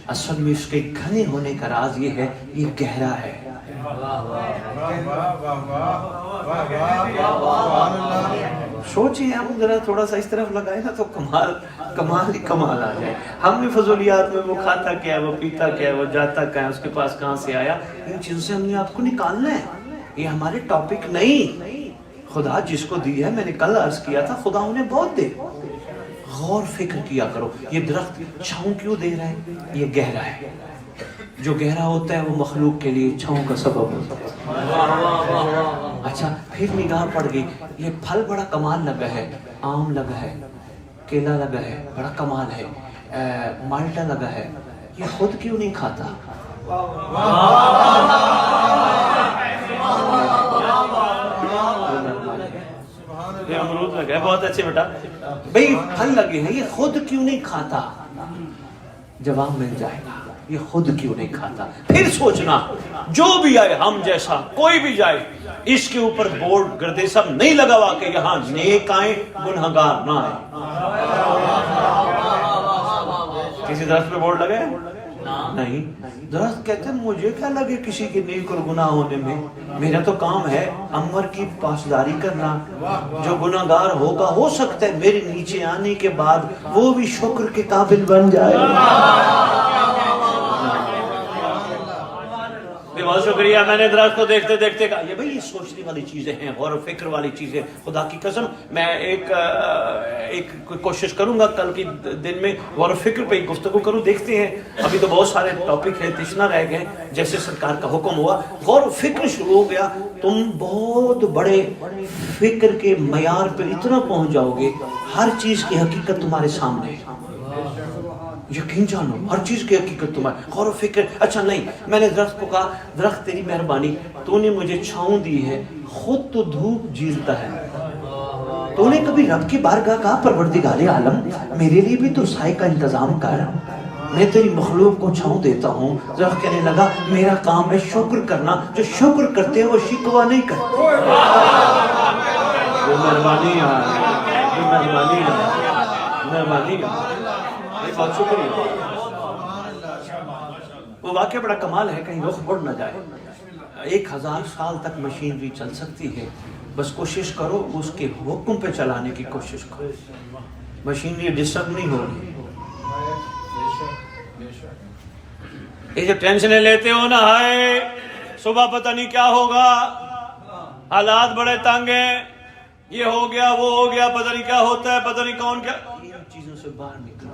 اصل میں اس کے گھنے ہونے کا راز یہ ہے، یہ گہرا ہے۔ سوچیں ہم ذرا تھوڑا سا اس طرف لگائے نا تو کمال ہی کمال آ جائے۔ ہم نے فضولیات میں وہ کھاتا کیا ہے، وہ پیتا کیا ہے، وہ جاتا کیا ہے، اس کے پاس کہاں سے آیا، ان چیزوں سے ہم نے آپ کو نکالنا ہے، یہ ہمارے ٹاپک نہیں۔ خدا جس کو دی ہے، میں نے کل عرض کیا تھا، خدا انہیں بہت دے، غور فکر کیا کرو۔ یہ درخت چھاؤں کیوں دے رہا ہے؟ یہ گہرا ہے، جو گہرا ہوتا ہے وہ مخلوق کے لیے چھاؤں کا سبب ہوتا ہے۔ اچھا پھر نگاہ پڑ گئی، یہ پھل بڑا کمال لگا ہے، آم لگا ہے، کیلا لگا ہے، بڑا کمال ہے، مالٹا لگا ہے، یہ خود کیوں نہیں کھاتا؟ یہ امرود لگا ہے، بہت اچھے بیٹا، بھئی پھل لگے ہیں، یہ خود کیوں نہیں کھاتا؟ جواب مل جائے گا، یہ خود کیوں نہیں کھاتا۔ پھر سوچنا، جو بھی آئے، ہم جیسا کوئی بھی جائے، اس کے اوپر بورڈ گردے سب نہیں لگا ہوا کہ یہاں نیک آئیں گنہگار نہ آئیں۔ کسی درخت پہ بورڈ لگے نہیں، درخت کہتے ہیں مجھے کیا لگے کسی کے نیک اور گناہ ہونے میں، میرا تو کام ہے انور کی پاسداری کرنا، جو گناہگار ہوگا ہو سکتا ہے میرے نیچے آنے کے بعد وہ بھی شکر کے قابل بن جائے۔ بہت شکریہ، میں نے درخت کو دیکھتے دیکھتے کہا یہ بھئی یہ سوچنے والی چیزیں ہیں، غور و فکر والی چیزیں، خدا کی قسم میں ایک کوشش کروں گا کل کی دن میں غور و فکر پہ گفتگو کروں، دیکھتے ہیں، ابھی تو بہت سارے ٹاپک ہیں تشنا رہ گئے، جیسے سرکار کا حکم ہوا غور و فکر شروع ہو گیا، تم بہت بڑے فکر کے معیار پہ اتنا پہنچ جاؤ گے، ہر چیز کی حقیقت تمہارے سامنے ہے، یقین جانو ہر چیز کی حقیقت تمہارے، غور و فکر۔ اچھا نہیں، میں نے درخت کو کہا درخت تیری مہربانی، تو نے مجھے چھاؤں دی ہے، خود تو دھوپ جھیلتا ہے، تو نے کبھی رب کی بارگاہ کہا پروردگار عالم میرے لیے بھی تو سائے کا انتظام کر، میں تیری مخلوق کو چھاؤں دیتا ہوں۔ درخت کہنے لگا میرا کام ہے شکر کرنا، جو شکر کرتے ہیں وہ شکوہ نہیں کرتے۔ مہربانی مہربانی مہربانی، بہت شکریہ۔ وہ واقعہ بڑا کمال ہے، کہیں رخ مڑ نہ جائے۔ 1000 سال تک مشینری چل سکتی ہے، بس کوشش کرو اس کے حکم پہ چلانے کی کوشش کرو، مشینری ڈسٹرب نہیں ہوگی۔ یہ جو ٹینشنیں لیتے ہو نا، ہائے صبح پتہ نہیں کیا ہوگا، حالات بڑے تنگ ہیں، یہ ہو گیا وہ ہو گیا، پتہ نہیں کیا ہوتا ہے، پتہ نہیں کون کیا، ان چیزوں سے باہر نکلو۔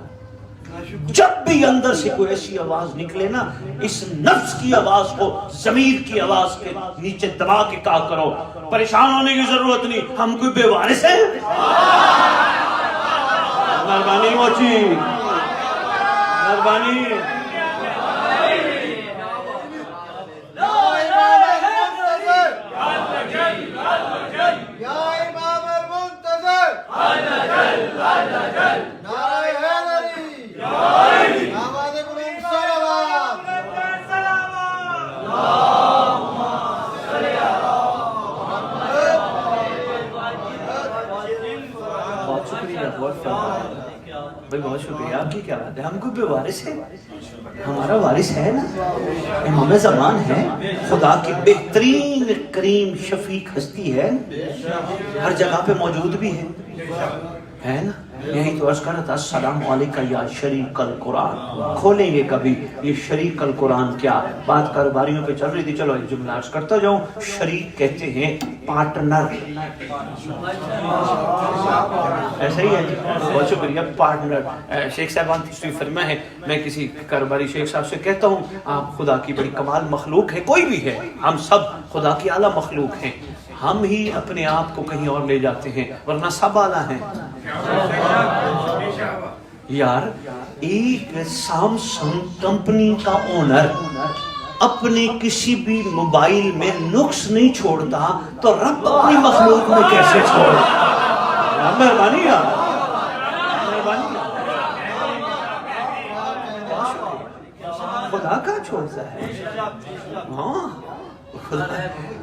جب بھی اندر سے کوئی ایسی آواز نکلے نا، اس نفس کی آواز کو ضمیر کی آواز کے نیچے دبا کے کہا کرو، پریشان ہونے کی ضرورت نہیں، ہم کوئی بے وارث ہیں۔ مہربانی موچی، مہربانی۔ بھائی بہت شکریہ، آپ کی کیا بات ہے، ہم کو بے وارث ہے، ہمارا وارث ہے نا، امام زمان ہے، خدا کی بہترین کریم شفیق ہستی ہے، ہر جگہ پہ موجود بھی ہے نا۔ یہی تو عرض کر رہا تھا، السلام علیکہ یا شریک القرآن، کھولیں گے کبھی یہ شریک القرآن کیا، بات کاروباریوں پہ چل رہی تھی، چلو ایک جملہ عرض کرتا جاؤں، شریک کہتے ہیں پارٹنر، ایسا ہی ہے جی، بہت شکریہ، پارٹنر۔ شیخ صاحبان تشریف فرما ہے، میں کسی کاروباری شیخ صاحب سے کہتا ہوں، آپ خدا کی بڑی کمال مخلوق ہے، کوئی بھی ہے، ہم سب خدا کی اعلیٰ مخلوق ہیں، ہم ہی اپنے آپ کو کہیں اور لے جاتے ہیں، ورنہ سب اعلیٰ ہیں۔ یار ایک سیمسنگ کمپنی کا اونر اپنے کسی بھی موبائل میں نقص نہیں چھوڑتا تو رب اپنی مخلوق میں کیسے چھوڑتا؟ مہربانی یار، مہربانی، خدا کا چھوڑتا ہے۔ ہاں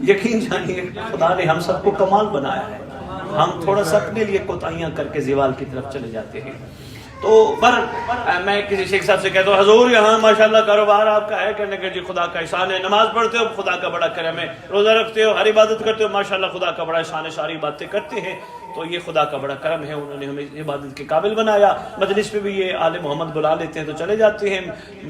یقین جانیے خدا نے ہم سب کو کمال بنایا ہے، ہم تھوڑا سا اپنے لیے کوتاہیاں کر کے زوال کی طرف چلے جاتے ہیں۔ تو پر میں کسی شیخ صاحب سے کہتا ہوں، حضور یہاں ماشاءاللہ کاروبار آپ کا ہے، کہنے کہ جی خدا کا احسان ہے، نماز پڑھتے ہو خدا کا بڑا کرم ہے، روزہ رکھتے ہو، ہر عبادت کرتے ہو، ماشاءاللہ خدا کا بڑا احسان ہے، ساری باتیں کرتے ہیں، تو یہ خدا کا بڑا کرم ہے، انہوں نے ہمیں عبادت کے قابل بنایا۔ مجلس پہ بھی یہ آل محمد بلا لیتے ہیں تو چلے جاتے ہیں،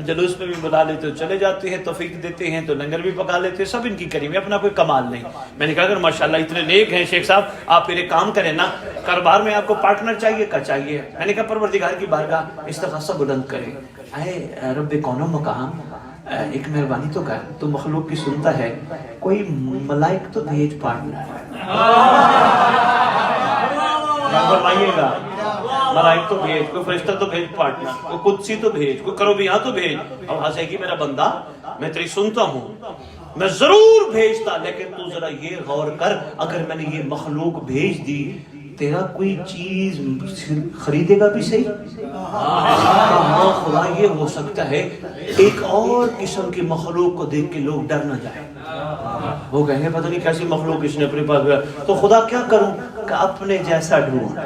جلوس پہ بھی بلا لیتے تو چلے جاتے ہیں، توفیق دیتے ہیں تو لنگر بھی پکا لیتے ہیں، سب ان کی کریم ہے، اپنا کوئی کمال نہیں۔ میں نے کہا اگر ماشاءاللہ اتنے نیک ہیں شیخ صاحب، آپ پھر ایک کام کریں نا، کاروبار میں آپ کو پارٹنر چاہیے کا چاہیے؟ میں نے کہا پروردگار کی بارگاہ استغاثہ بلند کریں، اے رب کون و مقام، ایک مہربانی تو کر، تو مخلوق کی سنتا ہے، کوئی ملائک تو بھیج پارٹنر، فرمائیے گا، ملائک تو بھیج، کوئی فرشتہ تو بھیج پارٹنر، کوئی قدسی تو بھیج، کوئی کروبیاں تو بھیج۔ اب ہنسے گی میرا بندہ، میں تیری سنتا ہوں، میں ضرور بھیجتا، لیکن تو ذرا یہ غور کر، اگر میں نے یہ مخلوق بھیج دی، تیرا کوئی چیز خریدے گا بھی صحیح؟ ہاں خدا یہ ہو سکتا ہے ایک اور قسم کی مخلوق کو دیکھ کے لوگ ڈر نہ جائیں، وہ کہیں گے پتہ نہیں کیسی مخلوق اس نے اپنے پاس بھیجا، تو خدا کیا کروں کہ اپنے جیسا ڈھونڈ۔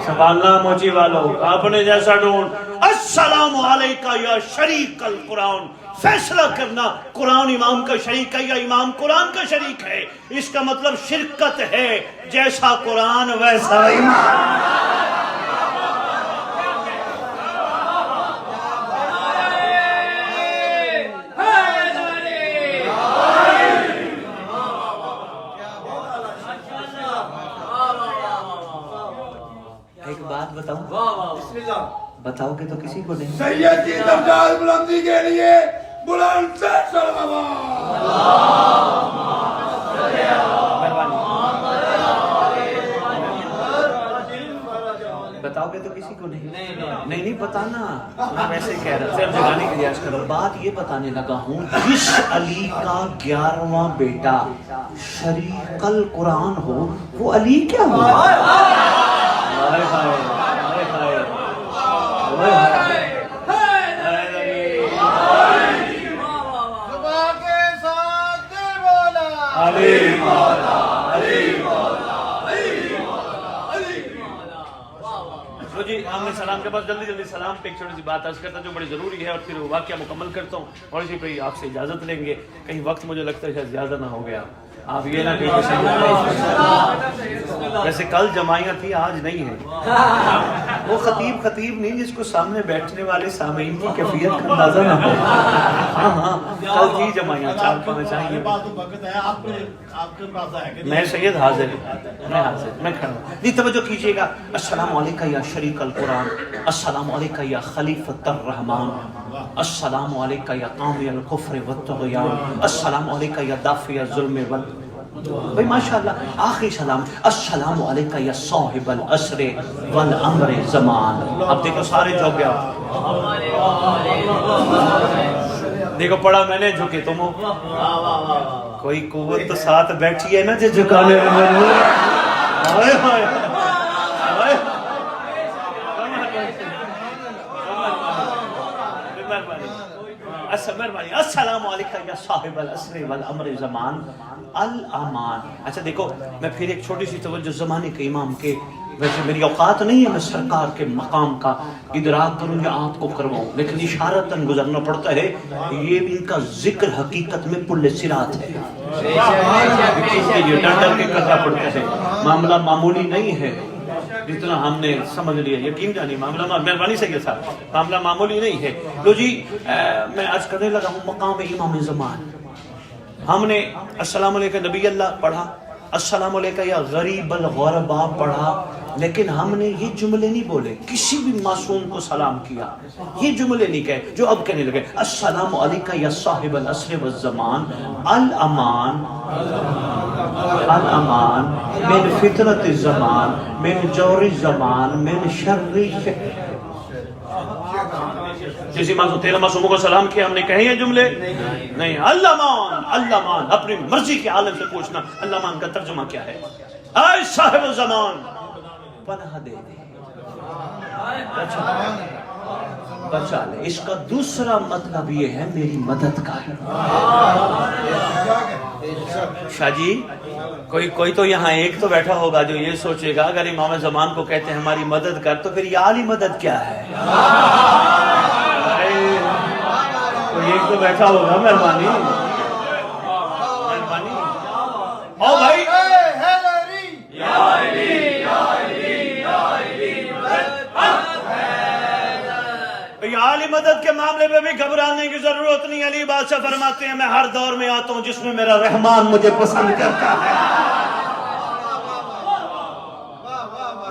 سبحان موچی والو، اپنے جیسا ڈھونڈ۔ السلام علیکہ یا شریک القرآن، فیصلہ کرنا قرآن امام کا شریک ہے یا امام قرآن کا شریک ہے، اس کا مطلب شرکت ہے، جیسا قرآن ویسا امام۔ ایک بات بتاؤں، بتاؤ کہ تو کسی کو نہیں، سید کی درجات بلندی کے لیے بلند سے سلام۔ بتاؤ گے تو کسی کو نہیں، نہیں بتانا، میں ویسے کہہ رہا صرف جگانے کی ریاض کرو، بات یہ بتانے لگا ہوں، جس علی کا 11واں بیٹا شریک القرآن ہو، وہ علی کیا ہوا؟ تو جی آمین سلام کے بعد جلدی جلدی سلام پہ ایک چھوٹی سی بات عرض کرتا جو بڑی ضروری ہے اور پھر واقعہ مکمل کرتا ہوں اور اسی پہ آپ سے اجازت لیں گے. کہیں وقت مجھے لگتا ہے شاید زیادہ نہ ہو گیا, آپ یہ نہ کہیں ویسے کل جمائیاں تھی آج نہیں ہے. وہ خطیب نہیں جس کو سامنے بیٹھنے والے سامعین کی کیفیت کا اندازہ نہ ہو. ہاں کل تھی جمائیاں 4-5 آئیں. میں سید حاضر میں کھڑا ہوں. جی توجہ کیجئے گا. السلام علیکہ یا شریک القرآن, السلام علیکہ یا خلیفۃ الرحمن, السلام علیکہ یا قامی الکفر والطغیان, السلام علیکہ یا دافع الظلم بھئی ماشاءاللہ. آخری سلام السلام علیکہ یا صاحب العصر والامر زمان. اب دیکھو سارے جھک گیا. دیکھو پڑھا میں نے جھکے تم ہو. کوئی قوت تو ساتھ بیٹھی ہے نا جو جھکانے میں مجبور. السلام علیکم یا صاحب العصر والامر زمان الامان. اچھا دیکھو میں پھر ایک چھوٹی سی توجہ زمانے کے امام کے, ویسے میری اوقات نہیں ہے میں سرکار کے مقام کا ادراک کروں یا آپ کو کرواؤں, لیکن اشارتاً گزرنا پڑتا ہے. یہ ان کا ذکر حقیقت میں پل صراط ہے, ڈر کے کرنا پڑتا ہے. معاملہ معمولی نہیں ہے جتنا ہم نے سمجھ لیا, یقین جانی معاملہ مہربانی سے یہ صاحب معاملہ معمولی نہیں ہے. لو جی میں آج کرنے لگا ہوں مقام امام زمان. ہم نے السلام علیکم نبی اللہ پڑھا, السلام علیکم یا غریب الغربا پڑھا, لیکن ہم نے یہ جملے نہیں بولے. کسی بھی معصوم کو سلام کیا یہ جملے نہیں کہے جو اب کہنے لگے. السلام علیکم یا صاحب العصر والزمان الامان الامان من فتنة الزمان من جور الزمان من شر جیسی معصوم 13 معصوموں کو سلام کیا ہم نے کہے یہ جملے نہیں. اللہ مان اپنی مرضی کے عالم سے پوچھنا اللہ مان کا ترجمہ کیا ہے. اے صاحب الزمان پناہ دے دے, بچا لے. اس کا دوسرا مطلب یہ ہے میری مدد کا ہے. شاہ جی کوئی تو یہاں ایک تو بیٹھا ہوگا جو یہ سوچے گا اگر امام زمان کو کہتے ہیں ہماری مدد کر تو پھر یہ عالی مدد کیا ہے. کوئی ایک تو بیٹھا ہوگا. مہربانی او بھائی عالی مدد کے معاملے میں بھی گھبرانے کی ضرورت نہیں. علی بادشاہ فرماتے ہیں میں ہر دور میں آتا ہوں جس میں میرا رحمان مجھے پسند کرتا ہے.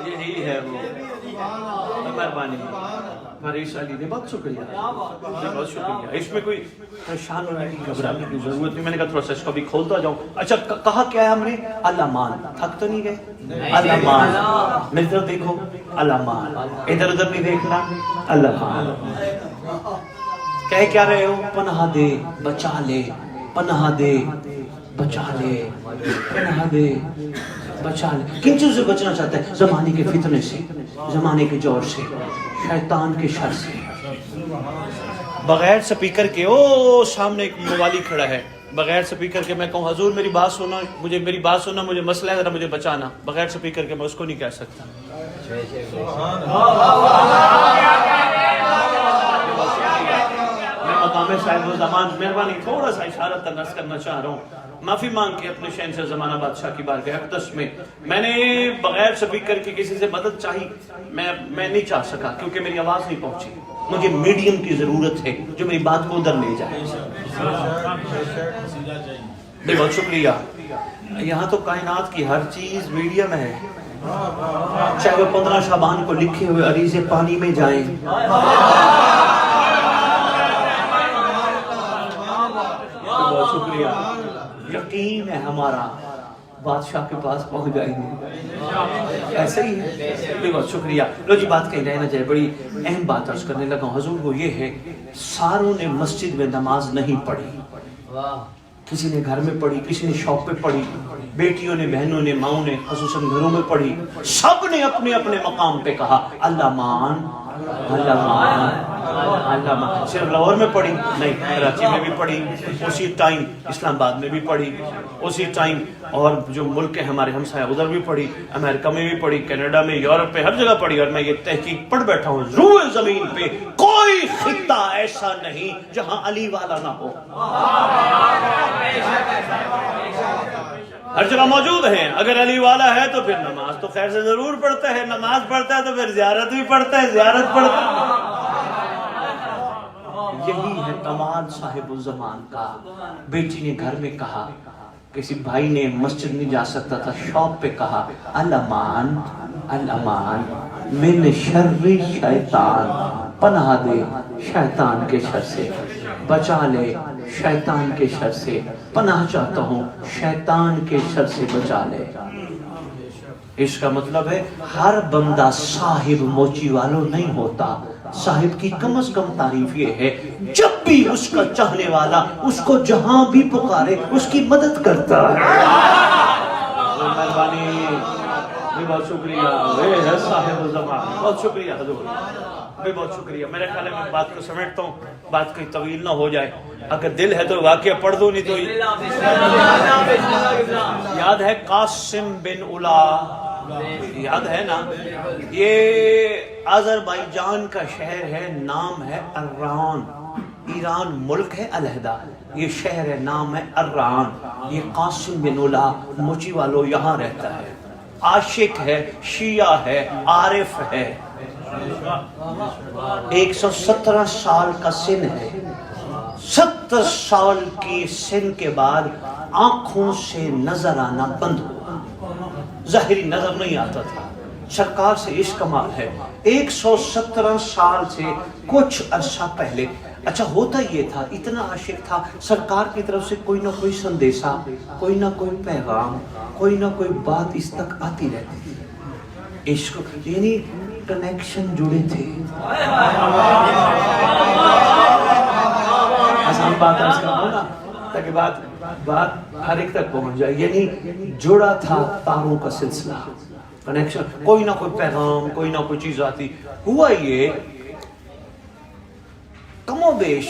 یہی ہے وہ. مہربانی فریش علی نے بہت شکریہ بہت شکریہ. اس میں کوئی پریشان ہونے کی گھبرانے کی ضرورت نہیں. میں نے کہا تھوڑا سا اس کو بھی کھولتا جاؤں. اچھا کہا کیا ہے ہم نے اللہ مان. تھک تو نہیں گئے. اللہ مان میری طرف دیکھو. اللہ مان ادھر ادھر نہیں دیکھنا. اللہ مان کہہ کیا رہے ہو. پناہ دے بچا لے, پناہ دے بچا لے, پناہ دے بچا لے. کن چیز سے بچنا چاہتا ہے؟ زمانے کے فتنے سے, زمانے کے جور سے, شیطان کے شر سے. بغیر سپیکر کے او سامنے ایک موالی کھڑا ہے, بغیر سپیکر کے میں کہوں حضور میری بات سننا, میری بات سننا, مجھے مسئلہ ہے ذرا مجھے بچانا. بغیر سپیکر کے میں اس کو نہیں کہہ سکتا. میں مقام صاحب الزمان مہربانی تھوڑا سا اشارہ تنس کرنا چاہ رہا ہوں. معافی مانگ کے اپنے شہنشاہ زمانہ بادشاہ کی بارگاہ اقدس میں میں نے بغیر سپیکر کی کسی سے مدد چاہی. میں نہیں چاہ سکا کیونکہ میری آواز نہیں پہنچی. مجھے میڈیم کی ضرورت ہے جو میری بات کو ادھر لے جائے. بہت شکریہ. یہاں تو کائنات کی ہر چیز میڈیم ہے, چاہے وہ 15 شعبان کو لکھے ہوئے عریضے پانی میں جائیں. بہت شکریہ. یقین ہے ہمارا بادشاہ کے پاس پہنچ جائیں گے. ایسا ہی ہے. بہت شکریہ. لو جی بات کہیں رہنا چاہے بڑی اہم بات عرض کرنے لگا ہوں حضور. وہ یہ ہے ساروں نے مسجد میں نماز نہیں پڑھی. کسی نے گھر میں پڑھی، کسی نے شاپ پہ پڑھی، بیٹیوں نے، بہنوں نے، ماؤں نے خصوصاً گھروں میں پڑھی، سب نے اپنے اپنے مقام پہ کہا اللہ مان، اللہ مان، اللہ مان۔ صرف لاہور میں پڑھی نہیں، کراچی میں بھی پڑھی اسی ٹائم، اسلام آباد میں بھی پڑھی اسی ٹائم، اور جو ملک ہے ہمارے ہمسایہ ادھر بھی پڑھی، امریکہ میں بھی پڑھی، کینیڈا میں، یورپ میں، ہر جگہ پڑھی۔ اور میں یہ تحقیق پڑھ بیٹھا ہوں، روئے زمین پہ کوئی خطہ ایسا نہیں جہاں علی والا نہ ہو، ہر جگہ موجود ہیں۔ اگر علی والا ہے تو پھر نماز تو خیر سے ضرور پڑھتا ہے، نماز پڑھتا ہے تو پھر زیارت بھی پڑھتا ہے، زیارت پڑھتا ہے۔ یہی ہے کمال صاحب الزمان کا۔ بیٹی نے گھر میں کہا، کسی بھائی نے مسجد نہیں جا سکتا تھا، شاپ پہ کہا الامان الامان من شر شیطان، پناہ دے شیطان کے شر سے، بچا لے شیطان کے شر سے، پناہ چاہتا ہوں شیطان کے شر سے بچا لے۔ اس کا مطلب ہے ہر بندہ صاحب موچی والو نہیں ہوتا۔ صاحب کی کم از کم تعریف یہ ہے جب بھی اس کا چاہنے والا اس کو جہاں بھی پکارے اس کی مدد کرتا ہے۔ مہربانی، بہت شکریہ صاحب الزمان، بہت شکریہ حضور، بہت شکریہ۔ میرے خیال ہے میں بات کو سمیٹتا ہوں، بات کوئی طویل نہ ہو جائے، اگر دل ہے تو واقعہ پڑھ دو، نہیں تو یاد ہے قاسم بن اولا، یاد ہے نا؟ یہ آذربائیجان کا شہر ہے، نام ہے اران، ایران ملک ہے علیحدہ، یہ شہر ہے، نام ہے اران۔ یہ قاسم بن اولا موچی والو یہاں رہتا ہے، عاشق ہے، شیعہ ہے، عارف ہے، 117 سال کا سن ہے۔ 70 سال کی سن کے بعد آنکھوں سے نظر آنا بند ہوا، ظاہری نظر نہیں آتا تھا۔ سرکار سے اس کمال ہے، 117 سال سے کچھ عرصہ پہلے، اچھا ہوتا یہ تھا، اتنا عاشق تھا، سرکار کی طرف سے کوئی نہ کوئی سندیسہ، کوئی نہ کوئی پیغام، کوئی نہ کوئی بات اس تک آتی رہتی تھی۔ عشق یعنی کنیکشن جڑے تھے۔ آسان بات ہے اس کا ہونا، تاکہ بات ہر ایک تک پہنچ جائے، یعنی جڑا تھا تاروں کا سلسلہ، کنیکشن، کوئی نہ کوئی پیغام، کوئی نہ کوئی چیز آتی۔ ہوا یہ کم و بیش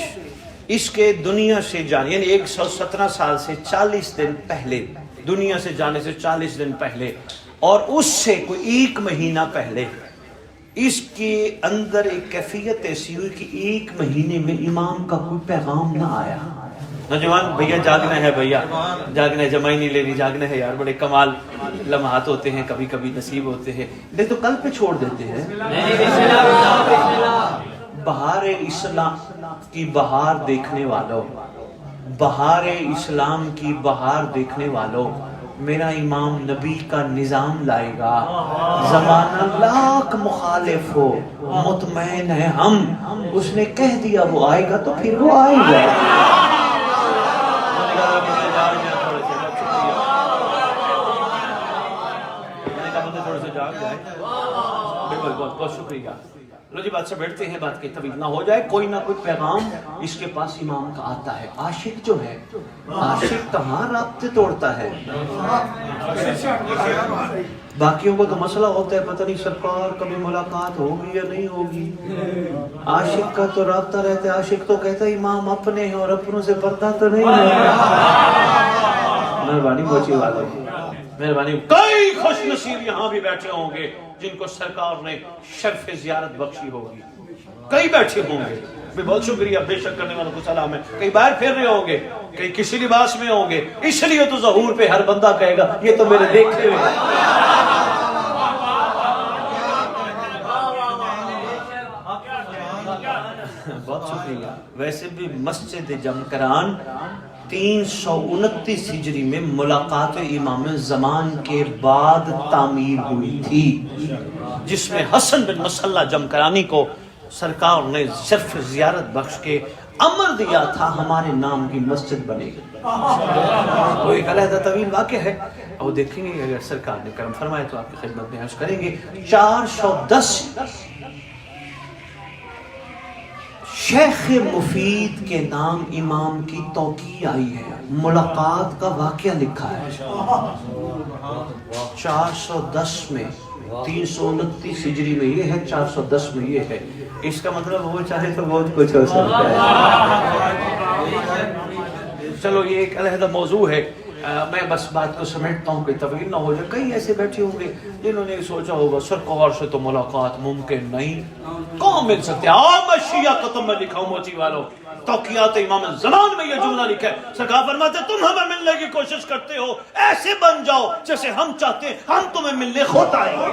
اس کے دنیا سے جانے، یعنی 117 سال سے 40 دن پہلے، دنیا سے جانے سے 40 دن پہلے، اور اس سے کوئی 1 مہینہ پہلے، اس کے اندر ایک کیفیت ایسی ہوئی کہ 1 مہینے میں امام کا کوئی پیغام نہ آیا۔ نوجوان بھیا جاگنا ہے، بھیا جاگنا ہے، جمائی نہیں لینی، جاگنا ہے یار، بڑے کمال لمحات ہوتے ہیں، کبھی کبھی نصیب ہوتے ہیں، نہیں تو کل پہ چھوڑ دیتے ہیں۔ بہار اسلام کی بہار دیکھنے والوں، بہار اسلام کی بہار دیکھنے والوں، میرا امام نبی کا نظام لائے گا، زمانہ لاکھ مخالف ہو، مطمئن ہے ہم، اس نے کہہ دیا وہ آئے گا تو پھر وہ آئے گا۔ بہت شکریہ۔ لو جی بات سے بیٹھتے ہیں، بات کی طویل نہ ہو جائے، کوئی نہ کوئی پیغام اس کے پاس امام کا آتا ہے۔ عاشق جو ہے، عاشق کہاں رابطے توڑتا ہے، باقیوں کو تو مسئلہ ہوتا ہے، پتہ نہیں سرکار کبھی ملاقات ہوگی یا نہیں ہوگی، عاشق کا تو رابطہ رہتا ہے۔ عاشق تو کہتا ہے امام اپنے ہیں اور اپنوں سے پردہ تو نہیں ہے۔ مہربانی بچی والے، مہربانی۔ کئی خوش نصیب یہاں بھی بیٹھے ہوں گے جن کو سرکار نے شرف زیارت بخشی ہوگی، کئی بیٹھے ہوں گے، بہت شکریہ، بے شک کرنے والوں کو سلام ہے۔ کئی باہر پھر رہے ہوں گے، کئی کسی لباس میں ہوں گے، اس لیے تو ظہور پہ ہر بندہ کہے گا یہ تو میرے دیکھے ہوئے۔ بہت شکریہ۔ ویسے بھی مسجد جمکران 329 ہجری میں ملاقات امام زمان کے بعد تعمیر ہوئی تھی، جس میں حسن بن مسلح جمکرانی کو سرکار نے شرف زیارت بخش کے امر دیا تھا ہمارے نام کی مسجد بنے گی۔ وہ ایک علیحدہ طویل واقعہ ہے، اور دیکھیں گے اگر سرکار نے کرم فرمایا تو آپ کی خدمت میں عرض کریں گے۔ 410 شیخ مفید کے نام امام کی توقیع آئی ہے، ملاقات کا واقعہ لکھا ہے 410 میں، 329 ہجری میں یہ ہے، 410 میں یہ ہے. اس کا مطلب وہ چاہے تو بہت کچھ ہو سکتا ہے. چلو یہ ایک علیحدہ موضوع ہے. میں بس بات کو سمیٹتا ہوں کہ طویل نہ ہو جائے. کئی ایسے بیٹھے ہوں گے جنہوں نے سوچا ہوگا سرکار سے تو ملاقات ممکن نہیں، کہاں مل سکتے. میں شیعہ ختم میں لکھا ہوں موچی والوں، توقیات امام زمان میں یہ جملہ لکھا ہے. سرکار فرماتے تم ہمیں ملنے کی کوشش کرتے ہو، ایسے بن جاؤ جیسے ہم چاہتے ہیں، ہم تمہیں ملنے خود آئیں گے.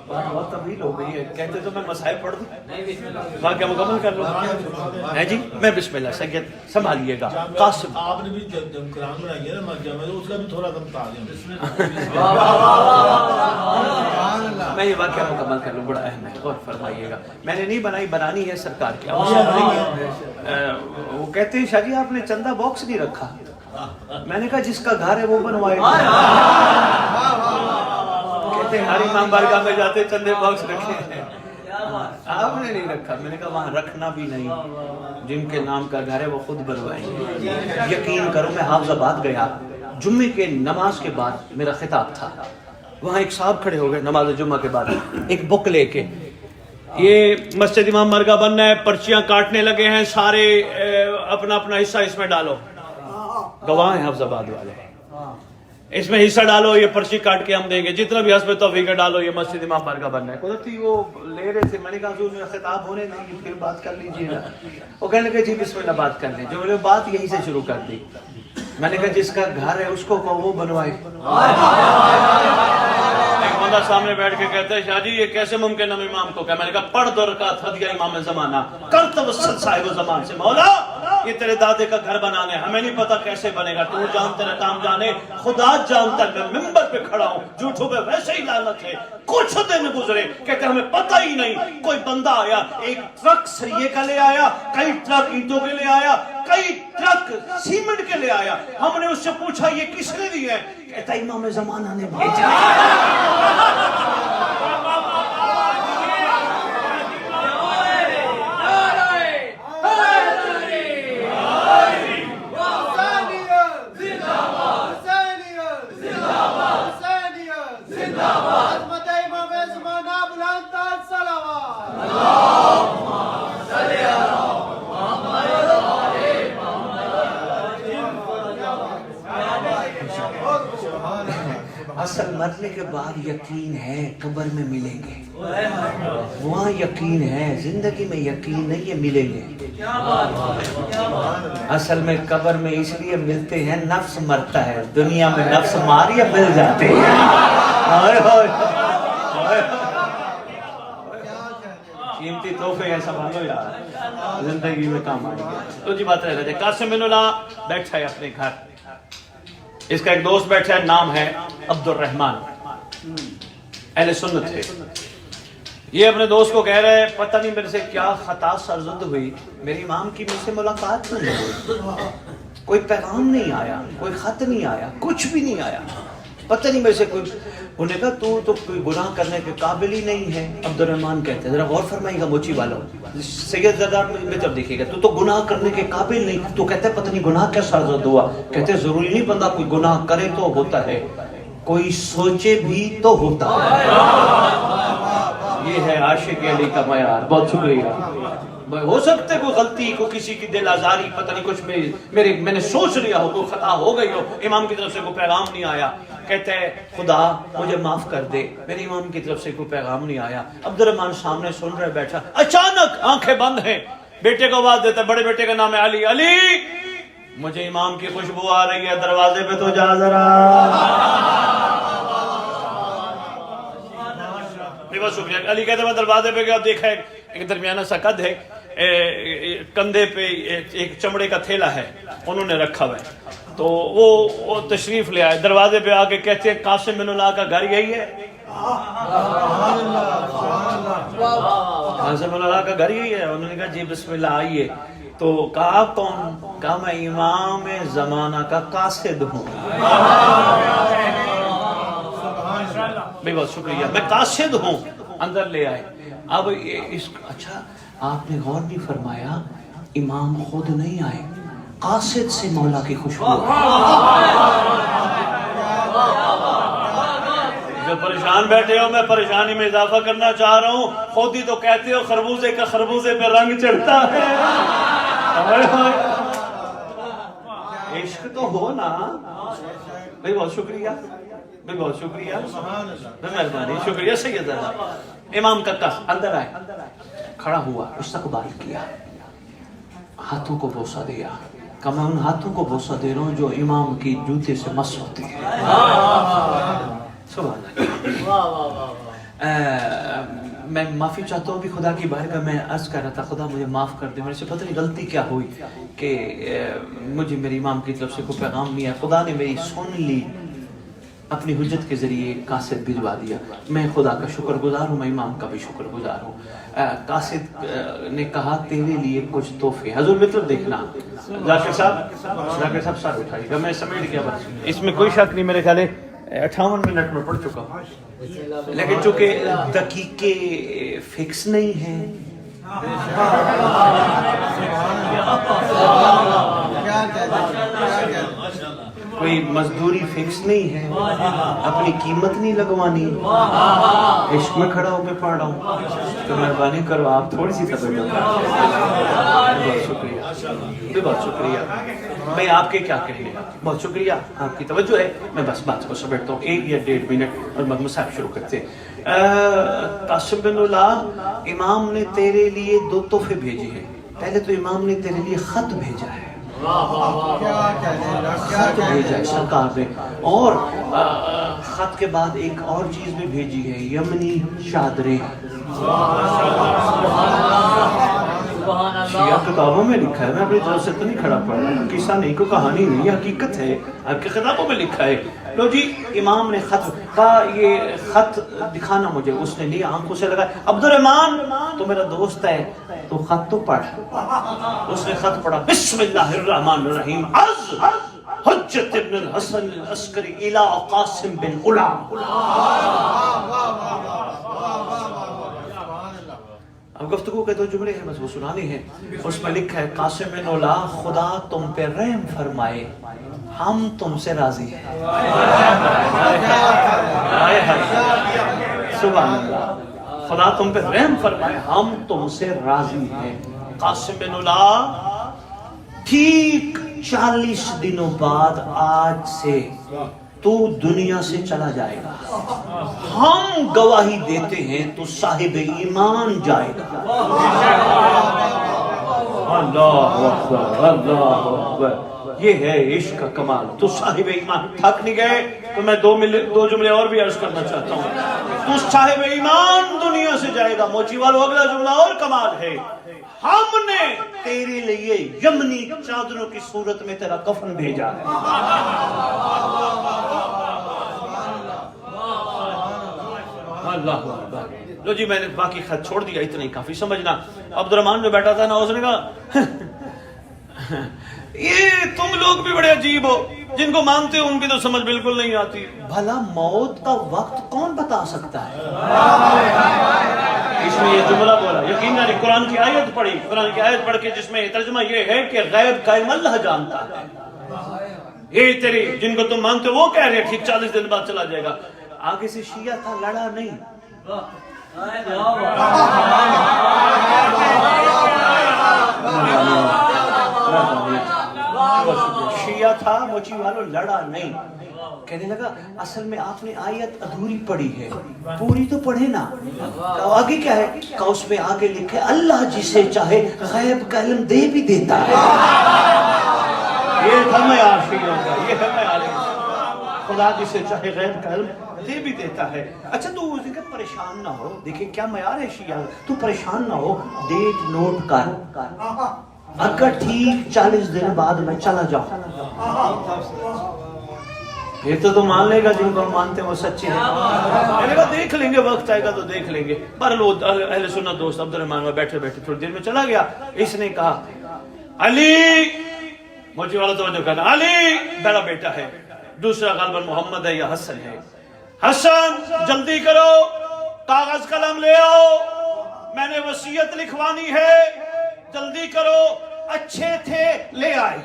بہت طویل ہو گئی ہے، کہتے تو میں مسائل پڑھ دوں، واقعہ مکمل کر لوں. ہے جی، میں بسم اللہ. سید سنبھالیے گا. قاسم آپ نے بھی جب قرآن بنائی ہے نا مکہ میں، اس کا بھی تھوڑا کم بتا دیں. میں یہ واقعہ مکمل کر لوں، بڑا اہم ہے، غور فرمائیے گا. میں نے نہیں بنائی، بنانی ہے سرکار کی. وہ کہتے ہیں شاہ جی آپ نے چندہ باکس نہیں رکھا. میں نے کہا جس کا گھر ہے وہ بنوائے. کہتے ہیں ہر امام بارگاہ میں جاتے چندے باکس رکھے ہیں، آپ نے نہیں رکھا. میں نے کہا وہاں رکھنا بھی نہیں، جن کے نام کا گھر ہے وہ خود بنوائیں گے. یقین کرو میں حافظ آباد گیا، جمعے کے نماز کے بعد میرا خطاب تھا. وہاں ایک صاحب کھڑے ہو گئے نماز جمعہ کے بعد، ایک بک لے کے، یہ مسجد امام مرگا بننا ہے، پرچیاں کاٹنے لگے ہیں سارے، اپنا اپنا حصہ اس میں ڈالو. گواہ ہیں حافظ آباد والے، اس میں حصہ ڈالو، یہ پرچی کاٹ کے ہم دیں گے، جتنا بھی حسب توفیق ڈالو، یہ مسجد امام مرگا بننا ہے. قدرتی وہ لے رہے تھے. میں نے کہا حضور میرا خطاب ہونے نہیں، پھر بات کر لیجیے گا. وہ کہنے لگے جی بسم اللہ بات کر لیں. جو میں نے بات یہیں سے شروع کر دی. میں نے کہا جس کا گھر ہے اس کو وہ بنوائے. ایک بندہ سامنے بیٹھ کے کہتا ہے شاہ جی یہ کیسے ممکن ہے امام کو کہ. میں نے کہا پڑھ 2 رکعت ہدیہ امام زمانہ، کر توسل صاحب زمان سے، مولا یہ تیرے دادے کا گھر بنانا ہے، ہمیں نہیں پتا کیسے بنے گا، تو جانتے رہ کام جانے، خدا جانتا ہے. میں ممبر پہ کھڑا ہوں، جھوٹوں پہ ویسے ہی لعنت ہے. کچھ دن گزرے، کہتے ہمیں پتہ ہی نہیں. کوئی بندہ آیا، ایک ٹرک سریے کا لے آیا، کئی ٹرک اینٹوں کے لے آیا، کئی ٹرک سیمنٹ کے لے آیا. ہم نے اس سے پوچھا یہ کس نے دی ہے؟ کہتا امام زمانہ نے بھیجا. اصل مرنے کے بعد یقین ہے قبر میں ملیں گے، وہاں یقین ہے، زندگی میں یقین نہیں ہے ملیں گے. اصل میں قبر میں اس لیے ملتے ہیں نفس مرتا ہے، دنیا میں نفس مار یا مل جاتے ہیں. قیمتی تحفے ایسا بانو یار زندگی میں کام آئیں گے. تو جی بات رہ جائے. قاسم بن اللہ بیٹھا ہے اپنے گھر، اس کا ایک دوست بیٹھا ہے، نام ہے عبد الرحمن، اہل سنت ہے. یہ اپنے دوست کو کہہ رہے ہیں پتہ نہیں میرے سے کیا خطا سرزد ہوئی، میری امام کی مجھ سے ملاقات نہیں ہوئی، کوئی پیغام نہیں آیا، کوئی خط نہیں آیا، کچھ بھی نہیں آیا، پتہ نہیں میرے سے کوئی. انہوں نے کہا تو کوئی گناہ کرنے کے قابل ہی نہیں ہے. عبد الرحمن کہتے ہیں ذرا غور فرمائیے گا موچی والوں، سید زردار میں جب دیکھیے گا تو گناہ کرنے کے قابل نہیں. تو کہتے ہیں پتہ نہیں گناہ کیا سرزد ہوا. کہتے ہیں ضروری نہیں بندہ کوئی گناہ کرے تو ہوتا ہے، کوئی سوچے بھی تو ہوتا ہے. یہ ہے عاشق علی کا معیار. بہت شکریہ. ہو سکتا ہے کوئی غلطی، کوئی کسی کی دل آزاری، پتہ نہیں کچھ میں نے سوچ لیا ہو، کوئی خطا ہو گئی ہو، امام کی طرف سے کوئی پیغام نہیں آیا. کہتے ہیں خدا مجھے معاف کر دے، میرے امام کی طرف سے کوئی پیغام نہیں آیا. عبد الرحمن سامنے سن رہے بیٹھا، اچانک آنکھیں بند ہیں، بیٹے کو آواز دیتا ہے، بڑے بیٹے کا نام ہے علی، علی مجھے امام کی خوشبو آ رہی ہے، دروازے پہ تو جا ذرا. علی کہتے ہیں میں دروازے پہ گیا، دیکھا ایک درمیانہ سا قد ہے، کندھے پہ ایک چمڑے کا تھیلا ہے، انہوں نے رکھا ہوا ہے. تو وہ تشریف لے آئے, دروازے پہ آ کے کہتے ہیں قاسم بن اللہ کا گھر یہی ہے؟ قاسم بن اللہ کا گھر یہی ہے؟ انہوں نے کہا جی بسم اللہ آئیے. تو کہا کون؟ کہا میں امام زمانہ کا قاصد ہوں. بہت شکریہ, میں قاصد ہوں. اندر لے آئے. اب اچھا آپ نے غور نہیں فرمایا, امام خود نہیں آئے, قاصد سے مولا کی خوشبو. جو پریشان بیٹھے ہو, میں پریشانی میں اضافہ کرنا چاہ رہا ہوں. خود ہی تو کہتے ہو خربوزے کا خربوزے پہ رنگ چڑھتا ہے. عشق تو ہو نا بھائی. بہت شکریہ بھائی, بہت شکریہ, مہربانی, شکریہ سیدہ. امام کا اندر آئے, کھڑا ہوا, استقبال کیا, ہاتھوں کو بوسہ دیا. کہ میں ان ہاتھوں کو بوسہ دے رہا ہوں جو امام کی جوتے سے مس ہوتی ہے. سبحان اللہ. میں معافی چاہتا ہوں بھی خدا کی بارگاہ میں عرض کر رہا تھا, خدا مجھے معاف کر دے, میرے سے پتہ نہیں غلطی کیا ہوئی کہ مجھے میری امام کی طرف سے کوئی پیغام نہیں ہے. خدا نے میری سن لی, اپنی حجت کے ذریعے قاصد بھجوا دیا. میں خدا کا شکر گزار ہوں, میں امام کا بھی شکر گزار ہوں. قاصد نے کہا تیرے لیے کچھ تحفے. حضور مطلب دیکھنا, ذاکر صاحب سر اٹھائیے گا, میں سمیٹ گیا بس. اس میں کوئی شک نہیں, میرے خیال ہے 58 منٹ میں پڑھ چکا ہوں, لیکن چونکہ دقیقے فکس نہیں ہیں, کوئی مزدوری فکس نہیں ہے, اپنی قیمت نہیں لگوانی, عشق میں کھڑا ہو کے پڑھ رہا ہوں, تو مہربانی کرو آپ تھوڑی سی توجہ. بہت شکریہ, بہت شکریہ. میں آپ کے کیا کہنے, بہت شکریہ آپ کی توجہ ہے. میں بس بات کو سمیٹتا ہوں, 1 یا 1.5 منٹ اور مجمع صاحب شروع کرتے ہیں. قاسم بن اللہ, امام نے تیرے لیے 2 تحفے بھیجے ہیں. پہلے تو امام نے تیرے لیے خط بھیجا ہے, خط بھیجا ہے سرکار نے, اور خط کے بعد ایک اور چیز بھی بھیجی ہے, یمنی چادریں. شیعہ کتابوں میں لکھا ہے, میں اپنی طرف سے تو نہیں کھڑا پڑ رہا, قصہ نہیں, کوئی کہانی نہیں, حقیقت ہے, آپ کی کتابوں میں لکھا ہے. لو جی, امام نے خط کہا یہ خط دکھانا مجھے. اس نے لیا, آنکھوں سے لگا. عبد الرحمن تو میرا دوست ہے, تو خط تو پڑھ. اس نے خط پڑھا, بسم اللہ الرحمن الرحیم, از حجت ابن الحسن العسکری الى قاسم بن علا. اب گفتگو کے 2 جملے ہیں, بس وہ سنانے ہیں. اس میں لکھا ہے, قاسم بن علا, خدا تم پہ رحم فرمائے, ہم تم سے راضی ہیں. سبحان اللہ, خدا تم پہ رحم فرمائے, ہم تم سے راضی ہیں. قاسم بن علا, ٹھیک 40 دنوں بعد آج سے تو دنیا سے چلا جائے گا. ہم گواہی دیتے ہیں تو صاحب ایمان جائے گا. اللہ اکبر, اللہ اکبر. یہ ہے عشق کا کمال. تو صاحب ایمان. تھک نہیں گئے تو میں 2 جملے اور بھی عرض کرنا چاہتا ہوں. تو صاحب ایمان دنیا سے جائے گا. موچی والو اگلا جملہ اور کمال ہے, ہم نے تیرے لیے یمنی چادروں کی صورت میں تیرا کفن بھیجا ہے. اللہ اکبر. لو جی, میں نے باقی خط چھوڑ دیا, اتنا ہی کافی سمجھنا. عبد الرحمن جو بیٹھا تھا نا, اس نے کہا یہ تم لوگ بھی بڑے عجیب ہو, جن کو مانتے ہو ان کی تو سمجھ بالکل نہیں آتی. بھلا موت کا وقت کون بتا سکتا ہے؟ اس میں یہ جملہ بولا, یقیناً قرآن کی آیت پڑھی, قرآن کی آیت پڑھ کے جس میں ترجمہ یہ ہے کہ غیب کا علم اللہ جانتا ہے. یہ تیری جن کو تم مانتے ہو وہ کہہ رہے ہیں ٹھیک 40 دن بعد چلا جائے گا. آگے سے شیعہ تھا, لڑا نہیں. شیعہ تھا, موچی والو, لڑا نہیں. کہنے لگا اصل میں آپ نے آیت ادھوری پڑھی ہے, پوری تو پڑھے نا. آگے کیا ہے؟ کہ اس میں آگے لکھے اللہ جسے چاہے غیب کا علم دے بھی دیتا ہے. یہ تھا معیار شیعہ کا, یہ ہے معیار. خدا جسے چاہے غیب کا علم دے بھی دیتا ہے. اچھا تو اس نے پریشان نہ ہو, دیکھیں کیا معیار ہے شیعہ. تو پریشان نہ ہو, ڈیٹ نوٹ کر. اگر ٹھیک 40 دن بعد میں چلا جاؤں، یہ تو مان لے گا جن کو ہم مانتے ہیں وہ سچے ہیں. میں نے کہا دیکھ لیں گے، وقت آئے گا تو دیکھ لیں گے. پر لوگ اہل سنت دوست عبد الرحمان میں بیٹھے بیٹھے تھوڑی دیر میں چلا گیا. اس نے کہا علی، مجھے والا توجہ کرنا، علی بڑا بیٹا ہے، دوسرا غالباً محمد ہے یا حسن ہے. حسن جلدی کرو، کاغذ قلم لے آؤ، میں نے وصیت لکھوانی ہے، جلدی کرو. اچھے تھے لے آئے.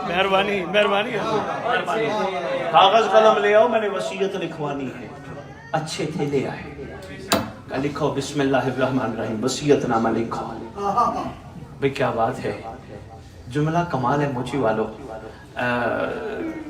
مہربانی مہربانی مہربانی. کاغذ قلم لے آؤ، میں نے وصیت لکھوانی ہے. اچھے تھے لے آئے. لکھو بسم اللہ الرحمن الرحیم، وصیت نامہ لکھو. بھئی کیا بات ہے، جملہ کمال ہے. موچی والو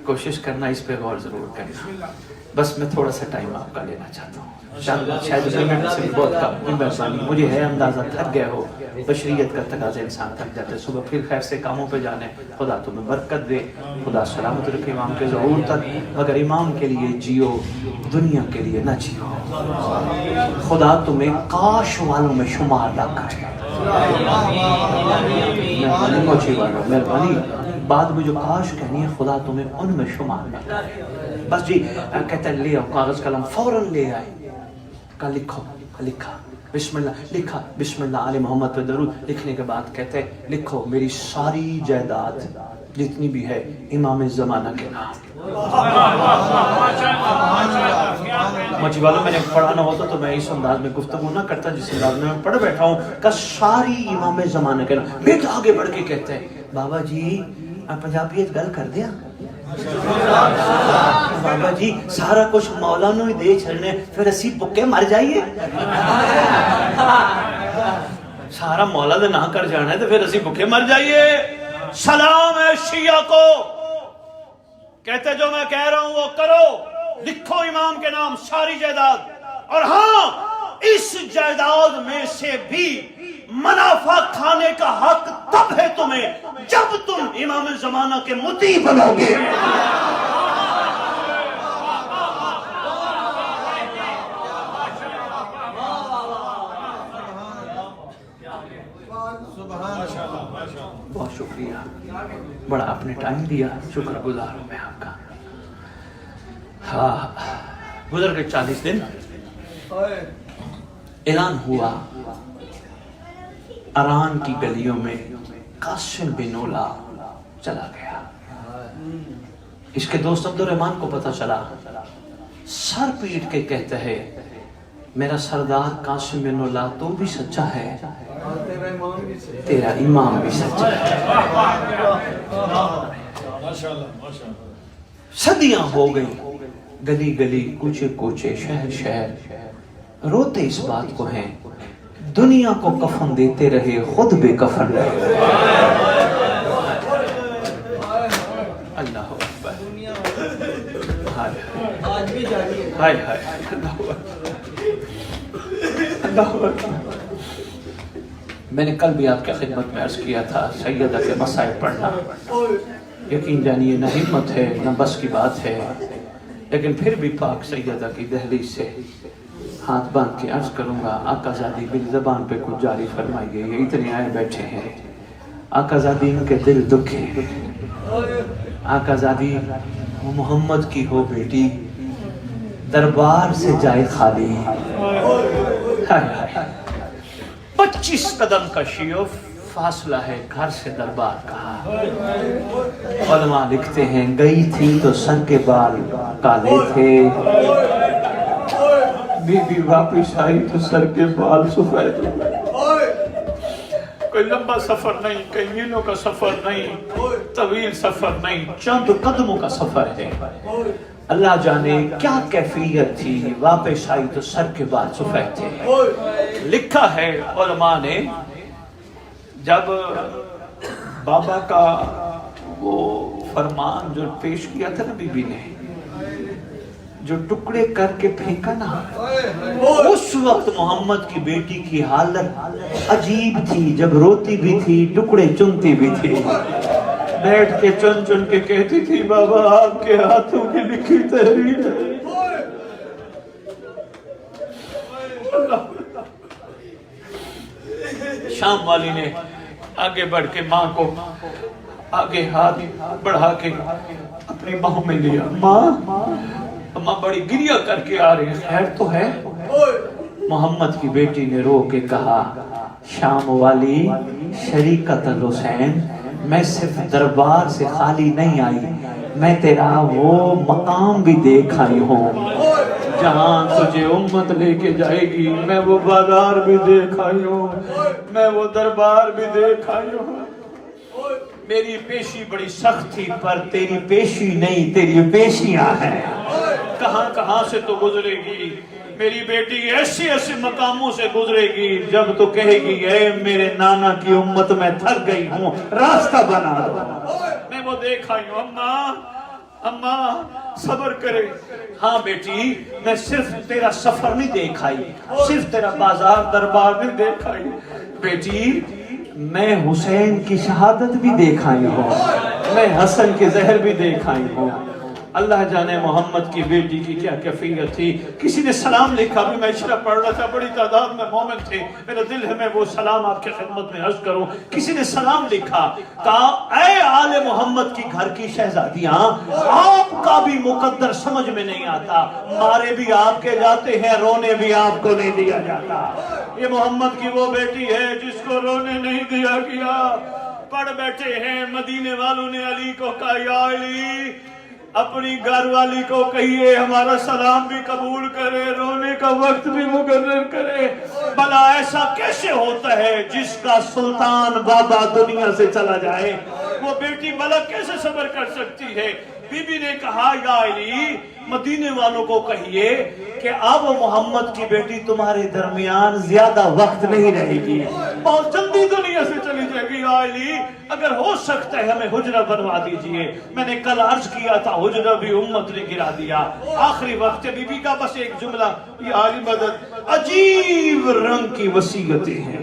کوشش کرنا، اس پہ غور ضرور کرنا. بس میں تھوڑا سا ٹائم آپ کا لینا چاہتا ہوں، شاید منٹ سے بہت کم. مہربانی، مجھے ہے اندازہ تھک گئے ہو، بشریت کا تقاضا انسان تھک جاتا ہے. صبح پھر خیر سے کاموں پہ جانے. خدا تمہیں برکت دے، خدا سلامت رکھے امام کے ظہور تک. مگر امام کے لیے جیو، دنیا کے لیے نہ جیو. خدا تمہیں کاش والوں میں شمار نہ کرے. مہربانی موچی والو، مہربانی. بعد میں جو کاش کہنی ہے خدا تمہیں ان میں شمار نہ کرے. بس جی کہتا ہے لے آؤ کاغذ قلم، فوراً لے آئے. کہا لکھو. لکھا بسم اللہ، لکھا بسم اللہ آل محمد پہ درود. لکھنے کے بعد کہتے ہیں لکھو میری ساری جائیداد جتنی بھی ہے امام زمانہ کے نام. مجھے والوں میں نے پڑھانا ہوتا تو میں اس انداز میں گفتگو نہ کرتا جس انداز میں پڑھ بیٹھا ہوں کہ ساری امام زمانہ کے نام. میں آگے بڑھ کے کہتے ہیں بابا جی پنجابیت گل کر دیا، بابا جی سارا کچھ مولا نو ہی دے چھڑنے، پھر اسی بکے مر جائیے. سارا مولا دے نہ کر جانا ہے تو پھر اسی بکے مر جائیے. سلام ہے شیعہ کو، کہتے جو میں کہہ رہا ہوں وہ کرو. لکھو امام کے نام ساری جائیداد، اور ہاں اس جائیداد میں سے بھی منافع کھانے کا حق تب ہے تمہیں جب تم امام زمانہ کے مطیع بنو گے. بہت شکریہ، بڑا آپ نے ٹائم دیا، شکر گزار ہوں میں آپ کا. ہاں گزر گئے 40 دن. اعلان ہوا اران کی گلیوں میں قاسم بن اولا چلا گیا. اس کے دوست عبد الرحمان کو پتہ چلا، سر پیٹ کے کہتا ہے میرا سردار قاسم بن اولا تو بھی سچا ہے، تیرا امام بھی سچا ہے. صدیاں ہو گئی، گلی گلی کوچے کوچے شہر شہر روتے اس بات کو ہیں دنیا کو کفن دیتے رہے خود بے کفن رہے. اللہ اکبر، ہائے ہائے اللہ اکبر. میں نے کل بھی آپ کی خدمت میں عرض کیا تھا سیدہ کے مصائب پڑھنا یقین جانیے نہ ہمت ہے نہ بس کی بات ہے، لیکن پھر بھی پاک سیدہ کی دہلیز سے ہاتھ باندھ کے عرض کروں گا آقا زادی میری زبان پہ کچھ جاری فرمائیے. یہ اتنے آئے بیٹھے ہیں، آقا زادی ان کے دل دکھے. آقا زادی محمد کی ہو بیٹی، دربار سے جائے خالی. 25 قدم کا شیوف فاصلہ ہے گھر سے دربار کا. علماء لکھتے ہیں گئی تھی تو سر کے بال کالے تھے، بی بی واپس آئی تو سر کے بال سفید. کوئی لمبا سفر نہیں، کئی میلوں کا سفر نہیں، طویل سفر نہیں، چند قدموں کا سفر ہے. اللہ جانے کیا کیفیت تھی، واپس آئی تو سر کے بال سفید تھے. لکھا ہے علماء نے جب بابا کا وہ فرمان جو پیش کیا تھا نا بی بی نے، جو ٹکڑے کر کے پھینکا نا، اس وقت محمد کی بیٹی کی حالت عجیب تھی. جب روتی بھی تھی ٹکڑے چنتی بھی تھی، بیٹھ کے چن چن کے کہتی تھی بابا آپ کے ہاتھوں کی لکھی تحریر ہے. شام والی نے آگے بڑھ کے ماں کو آگے ہاتھ بڑھا کے اپنی باہوں میں لیا. ماں بڑی گریہ کر کے آ رہی ہے، خیر تو ہے؟ محمد کی بیٹی نے رو کے کہا شام والی شریکت الحسین، میں صرف دربار سے خالی نہیں آئی، میں تیرا وہ مقام بھی دیکھ آئی ہوں جہاں تجھے امت لے کے جائے گی. میں وہ بازار بھی دیکھ آئی ہوں، میں وہ دربار بھی دیکھ آئی ہوں. میری پیشی بڑی سخت تھی پر تیری پیشی نہیں، تیری پیشیاں ہیں. کہاں کہاں سے تو گزرے گی میری بیٹی، ایسے ایسے مقاموں سے گزرے گی جب تو کہے گی اے میرے نانا کی امت میں تھک گئی ہوں، راستہ بنا دو. میں وہ دیکھ آئی ہوں. اماں صبر کرے. ہاں بیٹی، میں صرف تیرا سفر نہیں دیکھ آئی، صرف تیرا بازار دربار نہیں دیکھ آئی بیٹی، میں حسین کی شہادت بھی دیکھ آئی ہوں، میں حسن کے زہر بھی دیکھ آئی ہوں. اللہ جانے محمد کی بیٹی کی کیا کیفیت تھی. کسی نے سلام لکھا، بھی میں اشرا پڑھ رہا تھا، بڑی تعداد میں مومن تھے، میرا دل ہے میں وہ سلام آپ کے خدمت میں عرض کروں. کسی نے سلام لکھا، کہا اے آل محمد کی گھر کی شہزادیاں، آپ کا بھی مقدر سمجھ میں نہیں آتا، مارے بھی آپ کے جاتے ہیں، رونے بھی آپ کو نہیں دیا جاتا. یہ محمد کی وہ بیٹی ہے جس کو رونے نہیں دیا گیا. پڑھ بیٹھے ہیں مدینے والوں نے علی کو کہا یا علی اپنی گھر والی کو کہیے ہمارا سلام بھی قبول کرے، رونے کا وقت بھی مقرر کرے. بھلا ایسا کیسے ہوتا ہے جس کا سلطان بابا دنیا سے چلا جائے، وہ بیٹی بھلا کیسے صبر کر سکتی ہے. بی بی نے کہا یا علی مدینے والوں کو کہیے کہ اب محمد کی بیٹی تمہارے درمیان زیادہ وقت نہیں رہے گی، بہت جلدی دنیا سے چلی جائے گی. یا علی اگر ہو سکتا ہے ہمیں حجرہ بنوا دیجئے. میں نے کل عرض کیا تھا حجرہ بھی امت نے گرا دیا. آخری وقت بی بی کا بس ایک جملہ، یا علی مدد. عجیب رنگ کی وصیتیں ہیں،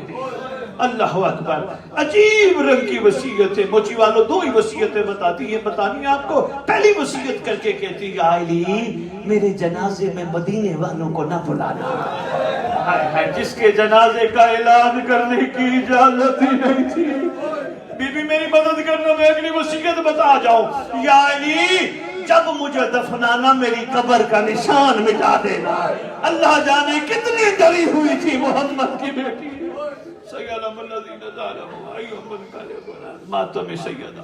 اللہ اکبر، عجیب رنگ کی وصیتیں. موچی والوں دو ہی وصیتیں بتاتی ہیں، بتانی آپ کو. پہلی وصیت کر کے کہتی یا علی میرے جنازے میں مدینے والوں کو نہ بلانا. جس کے جنازے کا اعلان کرنے کی اجازت ہی نہیں تھی. بی بی میری مدد کرنا، میں اگلی وصیت بتا جاؤں. یا علی جب مجھے دفنانا میری قبر کا نشان مٹا دینا. اللہ جانے کتنی ڈری ہوئی تھی محمد کی بیٹی. سیدہ الذین ظلموا ایھم القلب ماتم سیدہ